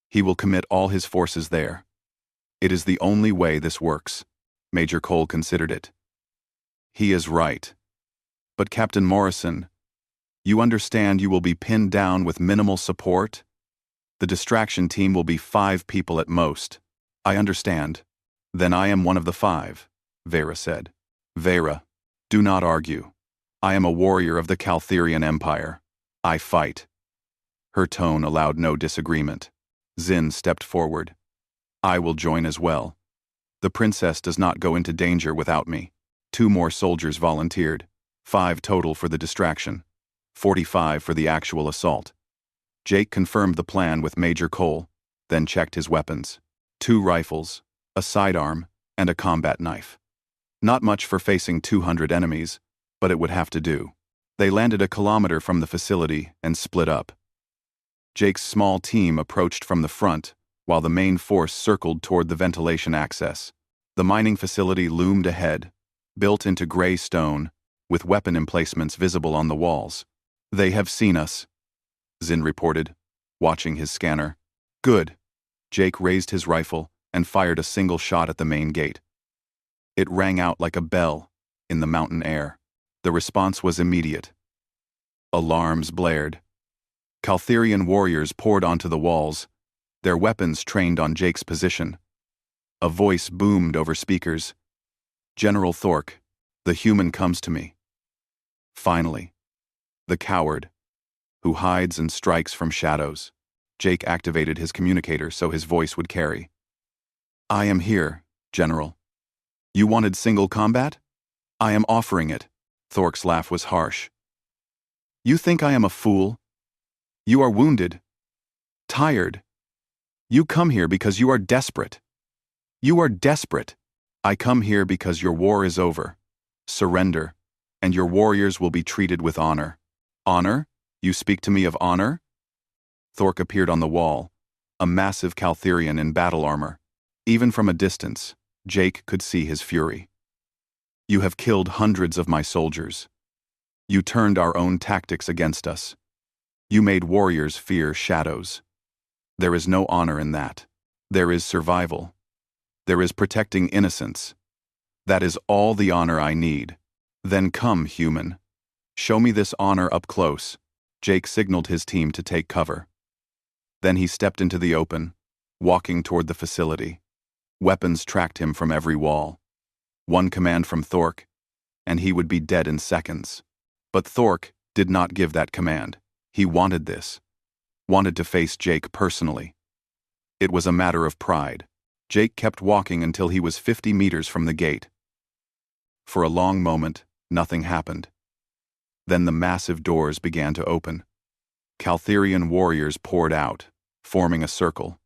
he will commit all his forces there. It is the only way this works." Major Cole considered it. "He is right. But Captain Morrison, you understand you will be pinned down with minimal support? The distraction team will be 5 people at most." "I understand. Then I am one of the 5, Vera said. "Vera, do not argue. I am a warrior of the Caltherian Empire. I fight." Her tone allowed no disagreement. Zin stepped forward. "I will join as well. The princess does not go into danger without me." 2 more soldiers volunteered. 5 total for the distraction. 45 for the actual assault. Jake confirmed the plan with Major Cole, then checked his weapons. 2 rifles, a sidearm, and a combat knife. Not much for facing 200 enemies, but it would have to do. They landed a kilometer from the facility and split up. Jake's small team approached from the front, while the main force circled toward the ventilation access. The mining facility loomed ahead, built into gray stone, with weapon emplacements visible on the walls. "They have seen us," Zin reported, watching his scanner. "Good." Jake raised his rifle and fired a single shot at the main gate. It rang out like a bell in the mountain air. The response was immediate. Alarms blared. Caltherian warriors poured onto the walls, their weapons trained on Jake's position. A voice boomed over speakers. "General Thork, the human comes to me." Finally. The coward, who hides and strikes from shadows. Jake activated his communicator so his voice would carry. "I am here, General. You wanted single combat? I am offering it." Thork's laugh was harsh. "You think I am a fool? You are wounded. Tired. You come here because you are desperate. You are desperate. I come here because your war is over. Surrender, and your warriors will be treated with honor." "Honor? You speak to me of honor?" Thork appeared on the wall, a massive Caltherian in battle armor. Even from a distance, Jake could see his fury. "You have killed hundreds of my soldiers. You turned our own tactics against us. You made warriors fear shadows. There is no honor in that. There is survival. There is protecting innocence. That is all the honor I need. Then come, human. Show me this honor up close." Jake signaled his team to take cover. Then he stepped into the open, walking toward the facility. Weapons tracked him from every wall. One command from Thork, and he would be dead in seconds. But Thork did not give that command. He wanted this. Wanted to face Jake personally. It was a matter of pride. Jake kept walking until he was 50 meters from the gate. For a long moment, nothing happened. Then the massive doors began to open. Caltherian warriors poured out, forming a circle.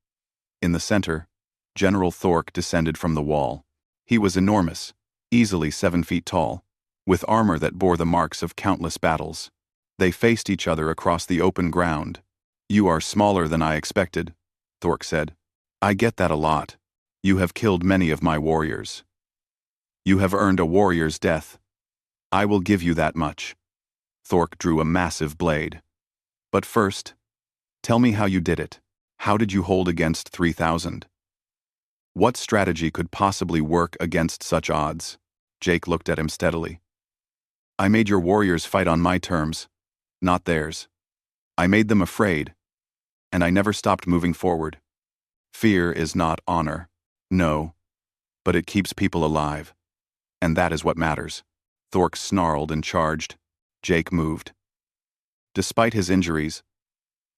In the center, General Thork descended from the wall. He was enormous, easily 7 feet tall, with armor that bore the marks of countless battles. They faced each other across the open ground. "You are smaller than I expected," Thork said. "I get that a lot. You have killed many of my warriors. You have earned a warrior's death. I will give you that much." Thork drew a massive blade. "But first, tell me how you did it. How did you hold against 3,000? What strategy could possibly work against such odds?" Jake looked at him steadily. "I made your warriors fight on my terms, not theirs. I made them afraid, and I never stopped moving forward. Fear is not honor. No, but it keeps people alive. And that is what matters." Thork snarled and charged. Jake moved. Despite his injuries,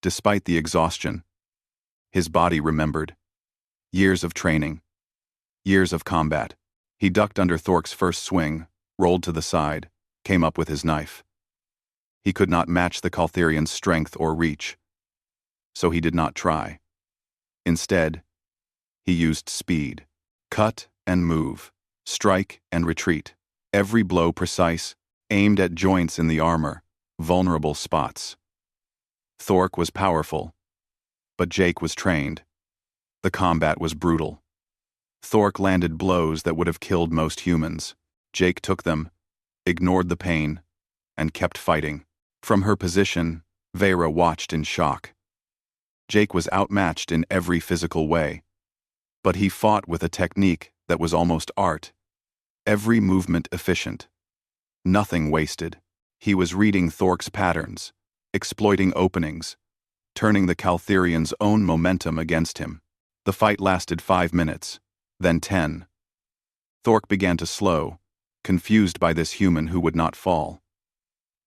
despite the exhaustion, his body remembered. Years of training. Years of combat. He ducked under Thork's first swing, rolled to the side, came up with his knife. He could not match the Caltherian's strength or reach, so he did not try. Instead, he used speed. Cut and move. Strike and retreat. Every blow precise, aimed at joints in the armor, vulnerable spots. Thork was powerful, but Jake was trained. The combat was brutal. Thork landed blows that would have killed most humans. Jake took them, ignored the pain, and kept fighting. From her position, Vera watched in shock. Jake was outmatched in every physical way, but he fought with a technique that was almost art. Every movement efficient. Nothing wasted. He was reading Thork's patterns, exploiting openings, turning the Caltherian's own momentum against him. The fight lasted 5 minutes, then 10. Thork began to slow, confused by this human who would not fall.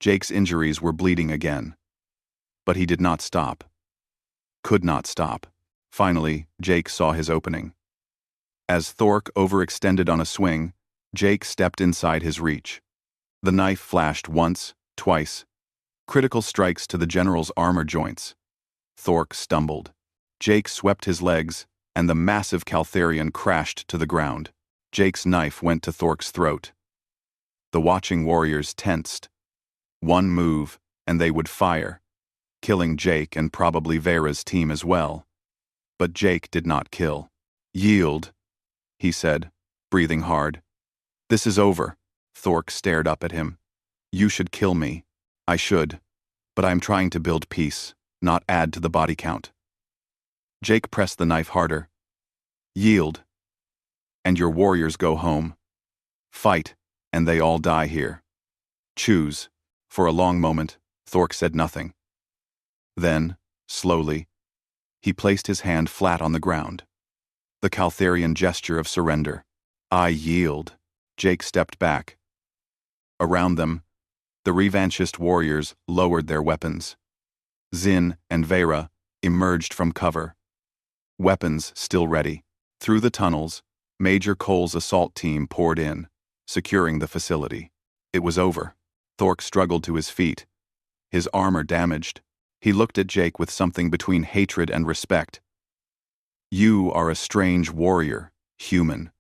Jake's injuries were bleeding again. But he did not stop. Could not stop. Finally, Jake saw his opening. As Thork overextended on a swing, Jake stepped inside his reach. The knife flashed once, twice. Critical strikes to the general's armor joints. Thork stumbled. Jake swept his legs, and the massive Caltherian crashed to the ground. Jake's knife went to Thork's throat. The watching warriors tensed. One move, and they would fire, killing Jake and probably Vera's team as well. But Jake did not kill. "Yield," he said, breathing hard. "This is over." Thork stared up at him. "You should kill me. I should. But I am trying to build peace, not add to the body count." Jake pressed the knife harder. "Yield, and your warriors go home. Fight, and they all die here. Choose." For a long moment, Thork said nothing. Then, slowly, he placed his hand flat on the ground. The Caltherian gesture of surrender. "I yield." Jake stepped back. Around them, the revanchist warriors lowered their weapons. Zin and Vera emerged from cover. Weapons still ready. Through the tunnels, Major Cole's assault team poured in, securing the facility. It was over. Thork struggled to his feet, his armor damaged. He looked at Jake with something between hatred and respect. "You are a strange warrior, human.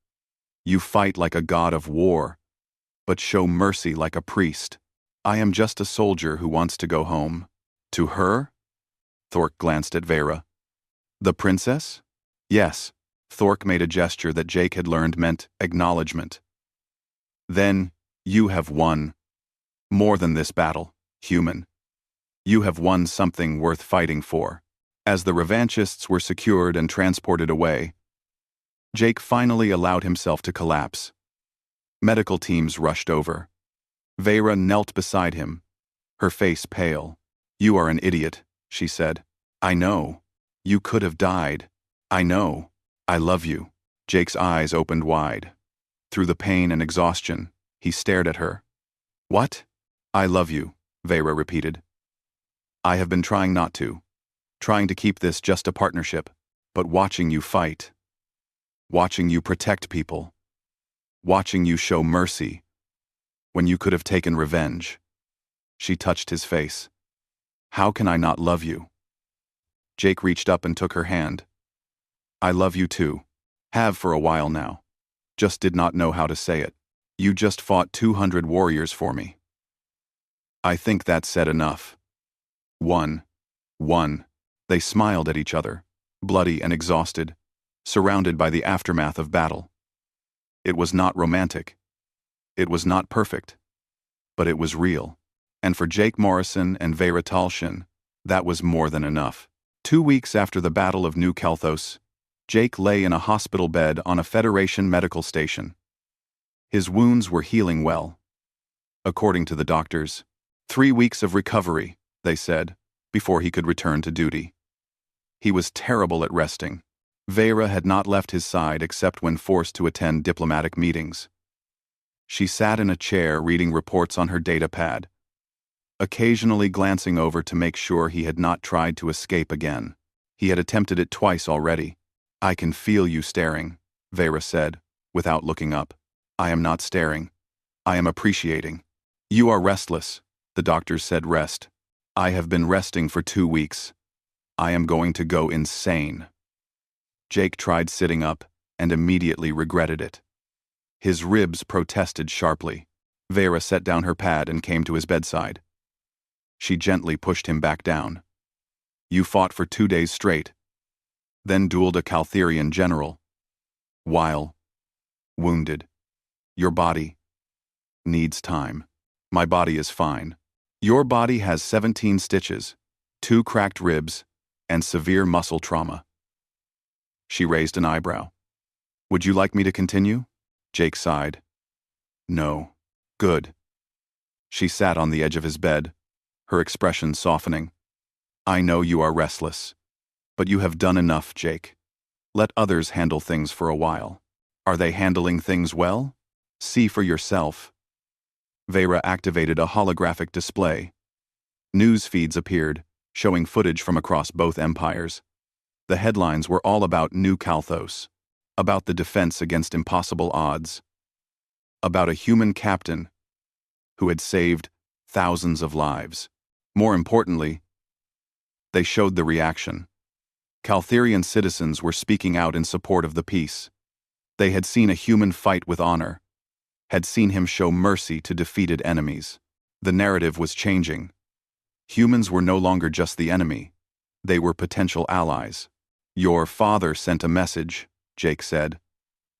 You fight like a god of war, but show mercy like a priest. I am just a soldier who wants to go home." "To her?" Thork glanced at Vera. "The princess?" "Yes." Thork made a gesture that Jake had learned meant acknowledgement. "Then, you have won. More than this battle, human. You have won something worth fighting for." As the revanchists were secured and transported away, Jake finally allowed himself to collapse. Medical teams rushed over. Vera knelt beside him, her face pale. "You are an idiot," she said. "I know. You could have died. I know. I love you." Jake's eyes opened wide. Through the pain and exhaustion, he stared at her. "What?" "I love you," Vera repeated. "I have been trying not to. Trying to keep this just a partnership, but watching you fight. Watching you protect people. Watching you show mercy when you could have taken revenge." She touched his face. "How can I not love you?" Jake reached up and took her hand. I love you too. Have for a while now. Just did not know how to say it. You just fought 200 warriors for me. I think that said enough. One. They smiled at each other, bloody and exhausted, surrounded by the aftermath of battle. It was not romantic. It was not perfect. But it was real. And for Jake Morrison and Vera Talshin, that was more than enough. 2 weeks after the Battle of New Kalthos, Jake lay in a hospital bed on a Federation medical station. His wounds were healing well. According to the doctors, 3 weeks of recovery, they said, before he could return to duty. He was terrible at resting. Vera had not left his side except when forced to attend diplomatic meetings. She sat in a chair reading reports on her data pad, occasionally glancing over to make sure he had not tried to escape again. He had attempted it twice already. I can feel you staring, Vera said, without looking up. I am not staring. I am appreciating. You are restless, the doctors said. Rest. I have been resting for 2 weeks. I am going to go insane. Jake tried sitting up and immediately regretted it. His ribs protested sharply. Vera set down her pad and came to his bedside. She gently pushed him back down. You fought for 2 days straight, then dueled a Kaltherian general. While wounded. Your body needs time. My body is fine. Your body has 17 stitches, 2 cracked ribs, and severe muscle trauma. She raised an eyebrow. Would you like me to continue? Jake sighed. No. Good. She sat on the edge of his bed, her expression softening. I know you are restless, but you have done enough, Jake. Let others handle things for a while. Are they handling things well? See for yourself. Vera activated a holographic display. News feeds appeared, showing footage from across both empires. The headlines were all about New Kalthos, about the defense against impossible odds, about a human captain who had saved thousands of lives. More importantly, they showed the reaction. Kaltherian citizens were speaking out in support of the peace. They had seen a human fight with honor, had seen him show mercy to defeated enemies. The narrative was changing. Humans were no longer just the enemy. They were potential allies. Your father sent a message, Jake said.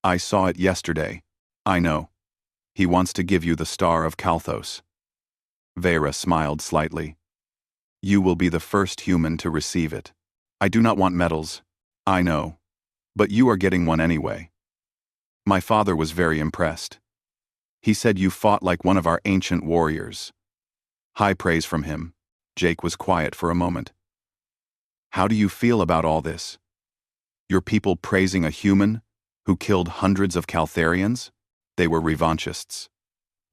I saw it yesterday. I know. He wants to give you the Star of Kalthos. Vera smiled slightly. You will be the first human to receive it. I do not want medals. I know. But you are getting one anyway. My father was very impressed. He said you fought like one of our ancient warriors. High praise from him. Jake was quiet for a moment. How do you feel about all this? Your people praising a human who killed hundreds of Kaltherians? They were revanchists.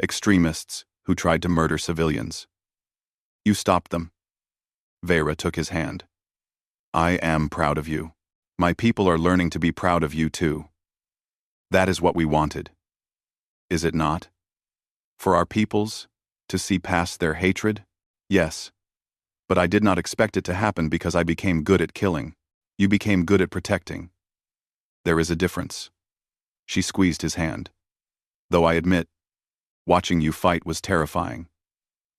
Extremists who tried to murder civilians. You stopped them. Vera took his hand. I am proud of you. My people are learning to be proud of you too. That is what we wanted. Is it not? For our peoples, to see past their hatred? Yes. But I did not expect it to happen because I became good at killing. You became good at protecting. There is a difference. She squeezed his hand. Though I admit, watching you fight was terrifying.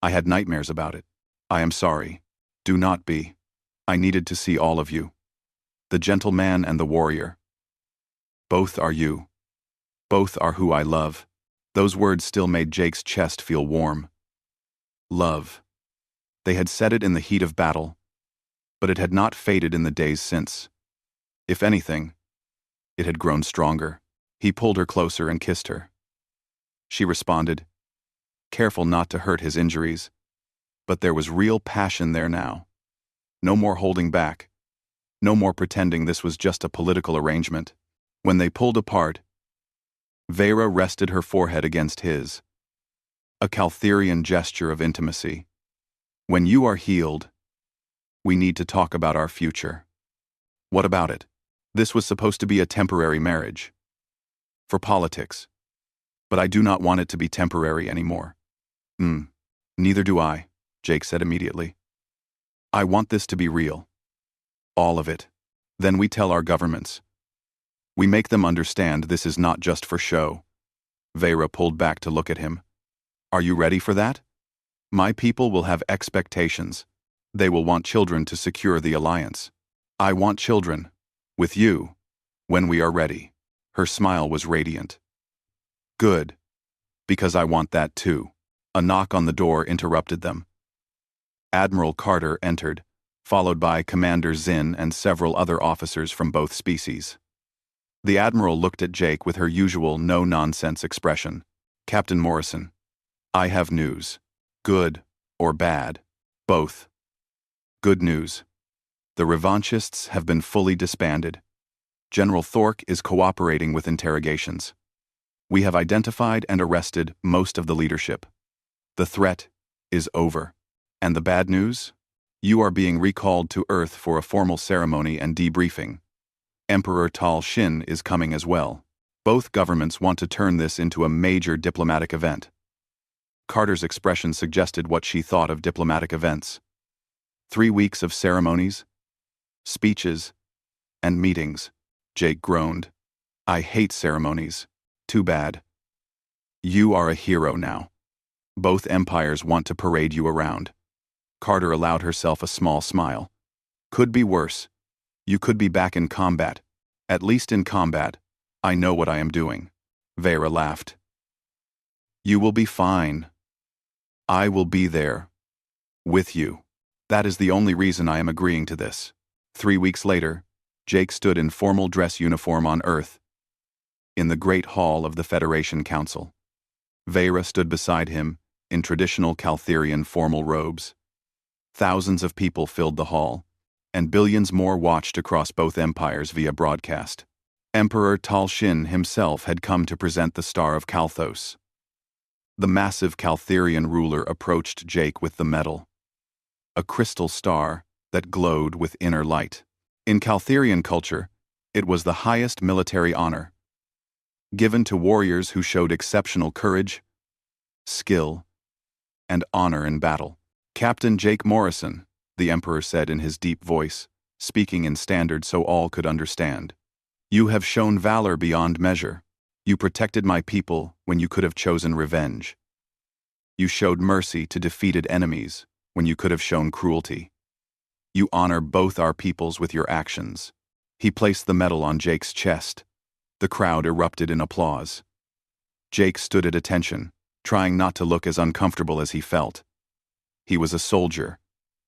I had nightmares about it. I am sorry. Do not be. I needed to see all of you. The gentleman and the warrior. Both are you. Both are who I love. Those words still made Jake's chest feel warm. Love. They had said it in the heat of battle, but it had not faded in the days since. If anything, it had grown stronger. He pulled her closer and kissed her. She responded, careful not to hurt his injuries, but there was real passion there now. No more holding back. No more pretending this was just a political arrangement. When they pulled apart, Vera rested her forehead against his, a Kaltherian gesture of intimacy. When you are healed, we need to talk about our future. What about it? This was supposed to be a temporary marriage. For politics. But I do not want it to be temporary anymore. Neither do I, Jake said immediately. I want this to be real. All of it. Then we tell our governments. We make them understand this is not just for show. Vera pulled back to look at him. Are you ready for that? My people will have expectations. They will want children to secure the alliance. I want children. With you. When we are ready. Her smile was radiant. Good. Because I want that too. A knock on the door interrupted them. Admiral Carter entered, followed by Commander Zinn and several other officers from both species. The Admiral looked at Jake with her usual no-nonsense expression. Captain Morrison, I have news. Good or bad. Both. Good news. The revanchists have been fully disbanded. General Thork is cooperating with interrogations. We have identified and arrested most of the leadership. The threat is over. And the bad news? You are being recalled to Earth for a formal ceremony and debriefing. Emperor Tal Shin is coming as well. Both governments want to turn this into a major diplomatic event. Carter's expression suggested what she thought of diplomatic events. 3 weeks of ceremonies, speeches, and meetings. Jake groaned. I hate ceremonies. Too bad. You are a hero now. Both empires want to parade you around. Carter allowed herself a small smile. Could be worse. You could be back in combat. At least in combat. I know what I am doing. Vera laughed. You will be fine. I will be there. With you. That is the only reason I am agreeing to this. 3 weeks later, Jake stood in formal dress uniform on Earth, in the Great Hall of the Federation Council. Vera stood beside him, in traditional Caltherian formal robes. Thousands of people filled the hall, and billions more watched across both empires via broadcast. Emperor Tal Shin himself had come to present the Star of Kalthos. The massive Caltherian ruler approached Jake with the medal. A crystal star that glowed with inner light. In Caltherian culture, it was the highest military honor, given to warriors who showed exceptional courage, skill, and honor in battle. Captain Jake Morrison, the Emperor said in his deep voice, speaking in standard so all could understand. You have shown valor beyond measure. You protected my people when you could have chosen revenge. You showed mercy to defeated enemies when you could have shown cruelty. You honor both our peoples with your actions. He placed the medal on Jake's chest. The crowd erupted in applause. Jake stood at attention, trying not to look as uncomfortable as he felt. He was a soldier,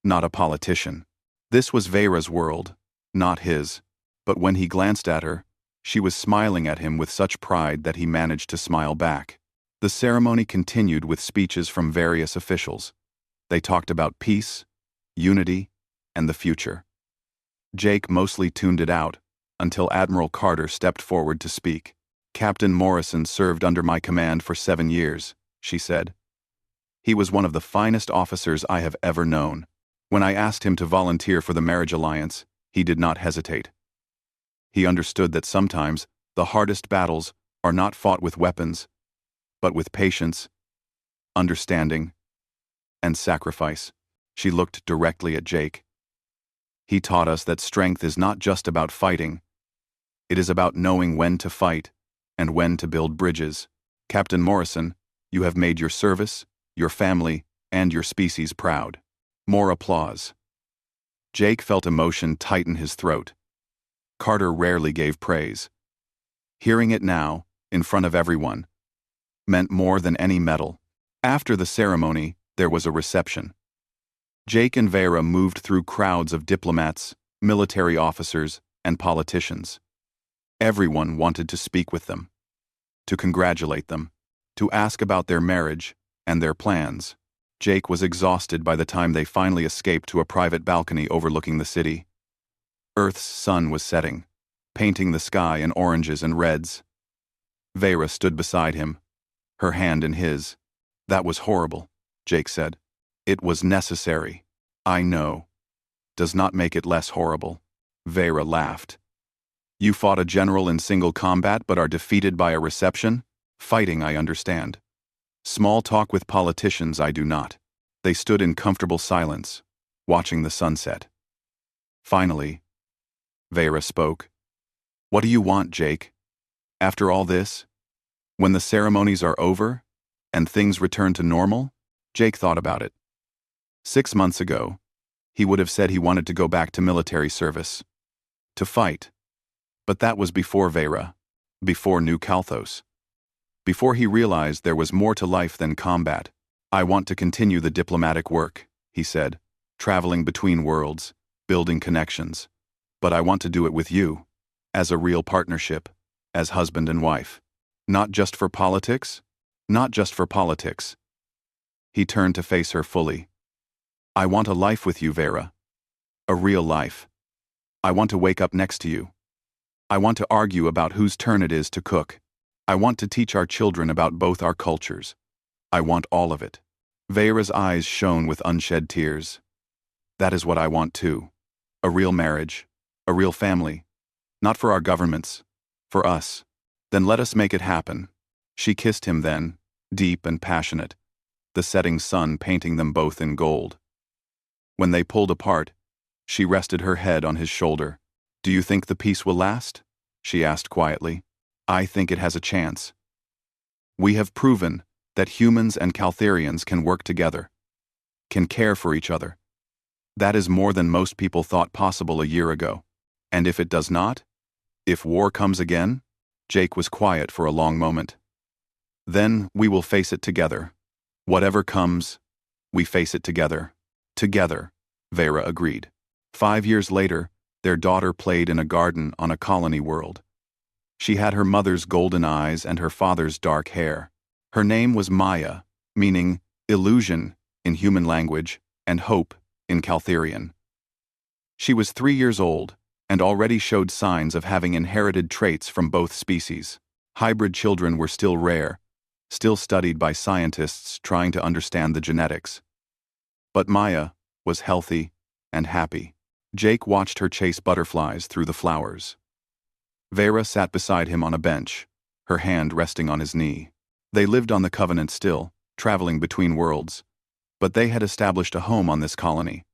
not a politician. This was Vera's world, not his. But when he glanced at her, she was smiling at him with such pride that he managed to smile back. The ceremony continued with speeches from various officials. They talked about peace, unity, and the future. Jake mostly tuned it out, until Admiral Carter stepped forward to speak. Captain Morrison served under my command for 7 years, she said. He was one of the finest officers I have ever known. When I asked him to volunteer for the marriage alliance, he did not hesitate. He understood that sometimes the hardest battles are not fought with weapons, but with patience, understanding, and sacrifice. She looked directly at Jake. He taught us that strength is not just about fighting. It is about knowing when to fight and when to build bridges. Captain Morrison, you have made your service, your family, and your species proud. More applause. Jake felt emotion tighten his throat. Carter rarely gave praise. Hearing it now, in front of everyone, meant more than any medal. After the ceremony, there was a reception. Jake and Vera moved through crowds of diplomats, military officers, and politicians. Everyone wanted to speak with them, to congratulate them, to ask about their marriage and their plans. Jake was exhausted by the time they finally escaped to a private balcony overlooking the city. Earth's sun was setting, painting the sky in oranges and reds. Vera stood beside him, her hand in his. That was horrible, Jake said. It was necessary. I know. Does not make it less horrible. Vera laughed. You fought a general in single combat but are defeated by a reception? Fighting, I understand. Small talk with politicians, I do not. They stood in comfortable silence, watching the sunset. Finally, Vera spoke. What do you want, Jake? After all this? When the ceremonies are over and things return to normal? Jake thought about it. 6 months ago, he would have said he wanted to go back to military service. To fight. But that was before Vera. Before New Kalthos. Before he realized there was more to life than combat. I want to continue the diplomatic work, he said, traveling between worlds, building connections. But I want to do it with you, as a real partnership, as husband and wife. Not just for politics? Not just for politics. He turned to face her fully. I want a life with you, Vera. A real life. I want to wake up next to you. I want to argue about whose turn it is to cook. I want to teach our children about both our cultures. I want all of it. Vera's eyes shone with unshed tears. That is what I want too. A real marriage. A real family. Not for our governments. For us. Then let us make it happen. She kissed him then, deep and passionate, the setting sun painting them both in gold. When they pulled apart, she rested her head on his shoulder. Do you think the peace will last? She asked quietly. I think it has a chance. We have proven that humans and Caltharians can work together, can care for each other. That is more than most people thought possible a year ago. And if it does not? If war comes again? Jake was quiet for a long moment. Then we will face it together. Whatever comes, we face it together. Together, Vera agreed. 5 years later, their daughter played in a garden on a colony world. She had her mother's golden eyes and her father's dark hair. Her name was Maya, meaning illusion in human language and hope in Caltharian. She was 3 years old and already showed signs of having inherited traits from both species. Hybrid children were still rare, still studied by scientists trying to understand the genetics. But Maya was healthy and happy. Jake watched her chase butterflies through the flowers. Vera sat beside him on a bench, her hand resting on his knee. They lived on the Covenant still, traveling between worlds. But they had established a home on this colony,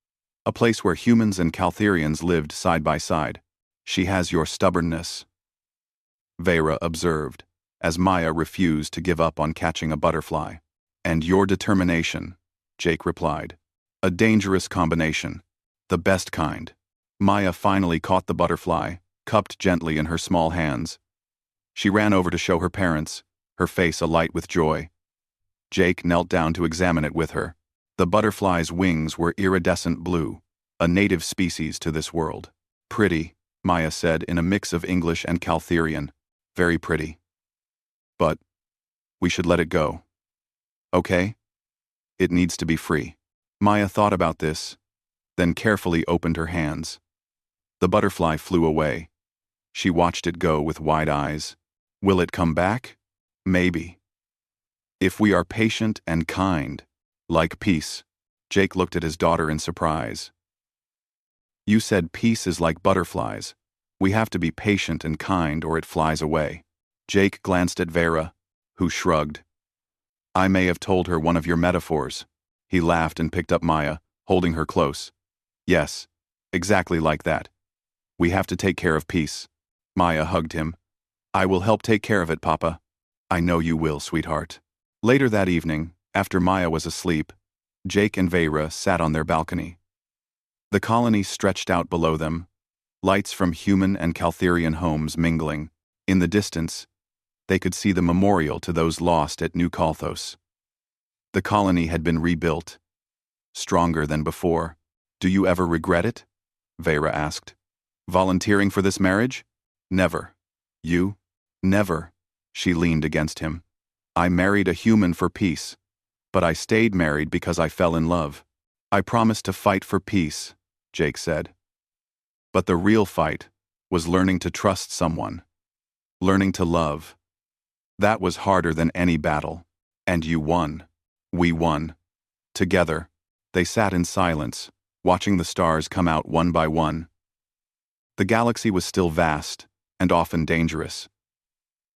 a place where humans and Caltharians lived side by side. She has your stubbornness, Vera observed, as Maya refused to give up on catching a butterfly. And your determination, Jake replied. A dangerous combination. The best kind. Maya finally caught the butterfly, cupped gently in her small hands. She ran over to show her parents, her face alight with joy. Jake knelt down to examine it with her. The butterfly's wings were iridescent blue, a native species to this world. Pretty, Maya said in a mix of English and Caltharian. Very pretty. But we should let it go. Okay? It needs to be free. Maya thought about this, then carefully opened her hands. The butterfly flew away. She watched it go with wide eyes. Will it come back? Maybe. If we are patient and kind, like peace. Jake looked at his daughter in surprise. You said peace is like butterflies. We have to be patient and kind or it flies away. Jake glanced at Vera, who shrugged. I may have told her one of your metaphors. He laughed and picked up Maya, holding her close. Yes, exactly like that. We have to take care of peace. Maya hugged him. I will help take care of it, Papa. I know you will, sweetheart. Later that evening, after Maya was asleep, Jake and Vera sat on their balcony. The colony stretched out below them, lights from human and Caltharian homes mingling. In the distance, they could see the memorial to those lost at New Kalthos. The colony had been rebuilt, stronger than before. Do you ever regret it? Vera asked. Volunteering for this marriage? Never. You? Never. She leaned against him. I married a human for peace, but I stayed married because I fell in love. I promised to fight for peace, Jake said. But the real fight was learning to trust someone, learning to love. That was harder than any battle, and you won. We won. Together, they sat in silence, watching the stars come out one by one. The galaxy was still vast and often dangerous.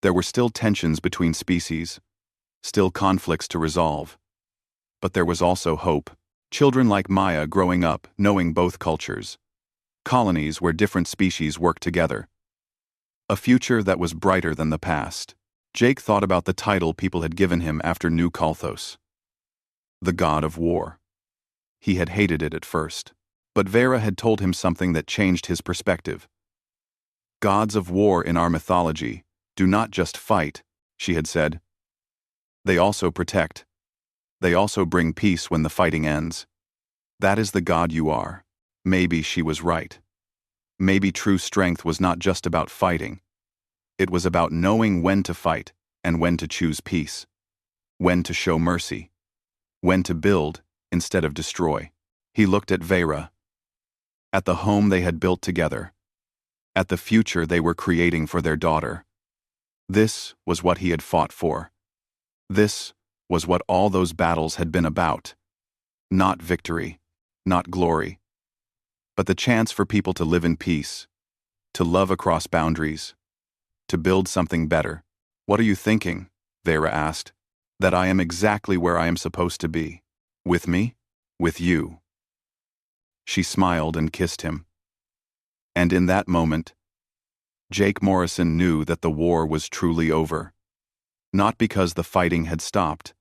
There were still tensions between species, still conflicts to resolve. But there was also hope. Children like Maya growing up, knowing both cultures. Colonies where different species worked together. A future that was brighter than the past. Jake thought about the title people had given him after New Kalthos. The God of War. He had hated it at first, but Vera had told him something that changed his perspective. Gods of war in our mythology do not just fight, she had said. They also protect. They also bring peace when the fighting ends. That is the god you are. Maybe she was right. Maybe true strength was not just about fighting. It was about knowing when to fight and when to choose peace. When to show mercy. When to build instead of destroy. He looked at Vera. At the home they had built together. At the future they were creating for their daughter. This was what he had fought for. This was what all those battles had been about. Not victory, not glory, but the chance for people to live in peace, to love across boundaries, to build something better. What are you thinking? Vera asked. That I am exactly where I am supposed to be. With me? With you. She smiled and kissed him. And in that moment, Jake Morrison knew that the war was truly over. Not because the fighting had stopped,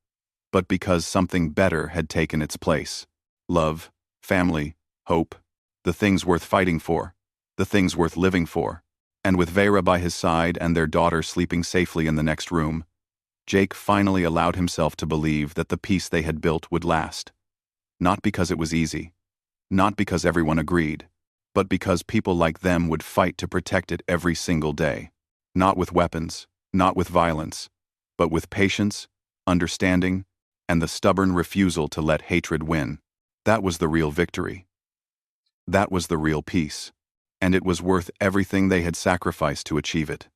but because something better had taken its place. Love, family, hope, the things worth fighting for, the things worth living for. And with Vera by his side and their daughter sleeping safely in the next room, Jake finally allowed himself to believe that the peace they had built would last. Not because it was easy, not because everyone agreed, but because people like them would fight to protect it every single day. Not with weapons, not with violence, but with patience, understanding, and the stubborn refusal to let hatred win. That was the real victory. That was the real peace, and it was worth everything they had sacrificed to achieve it.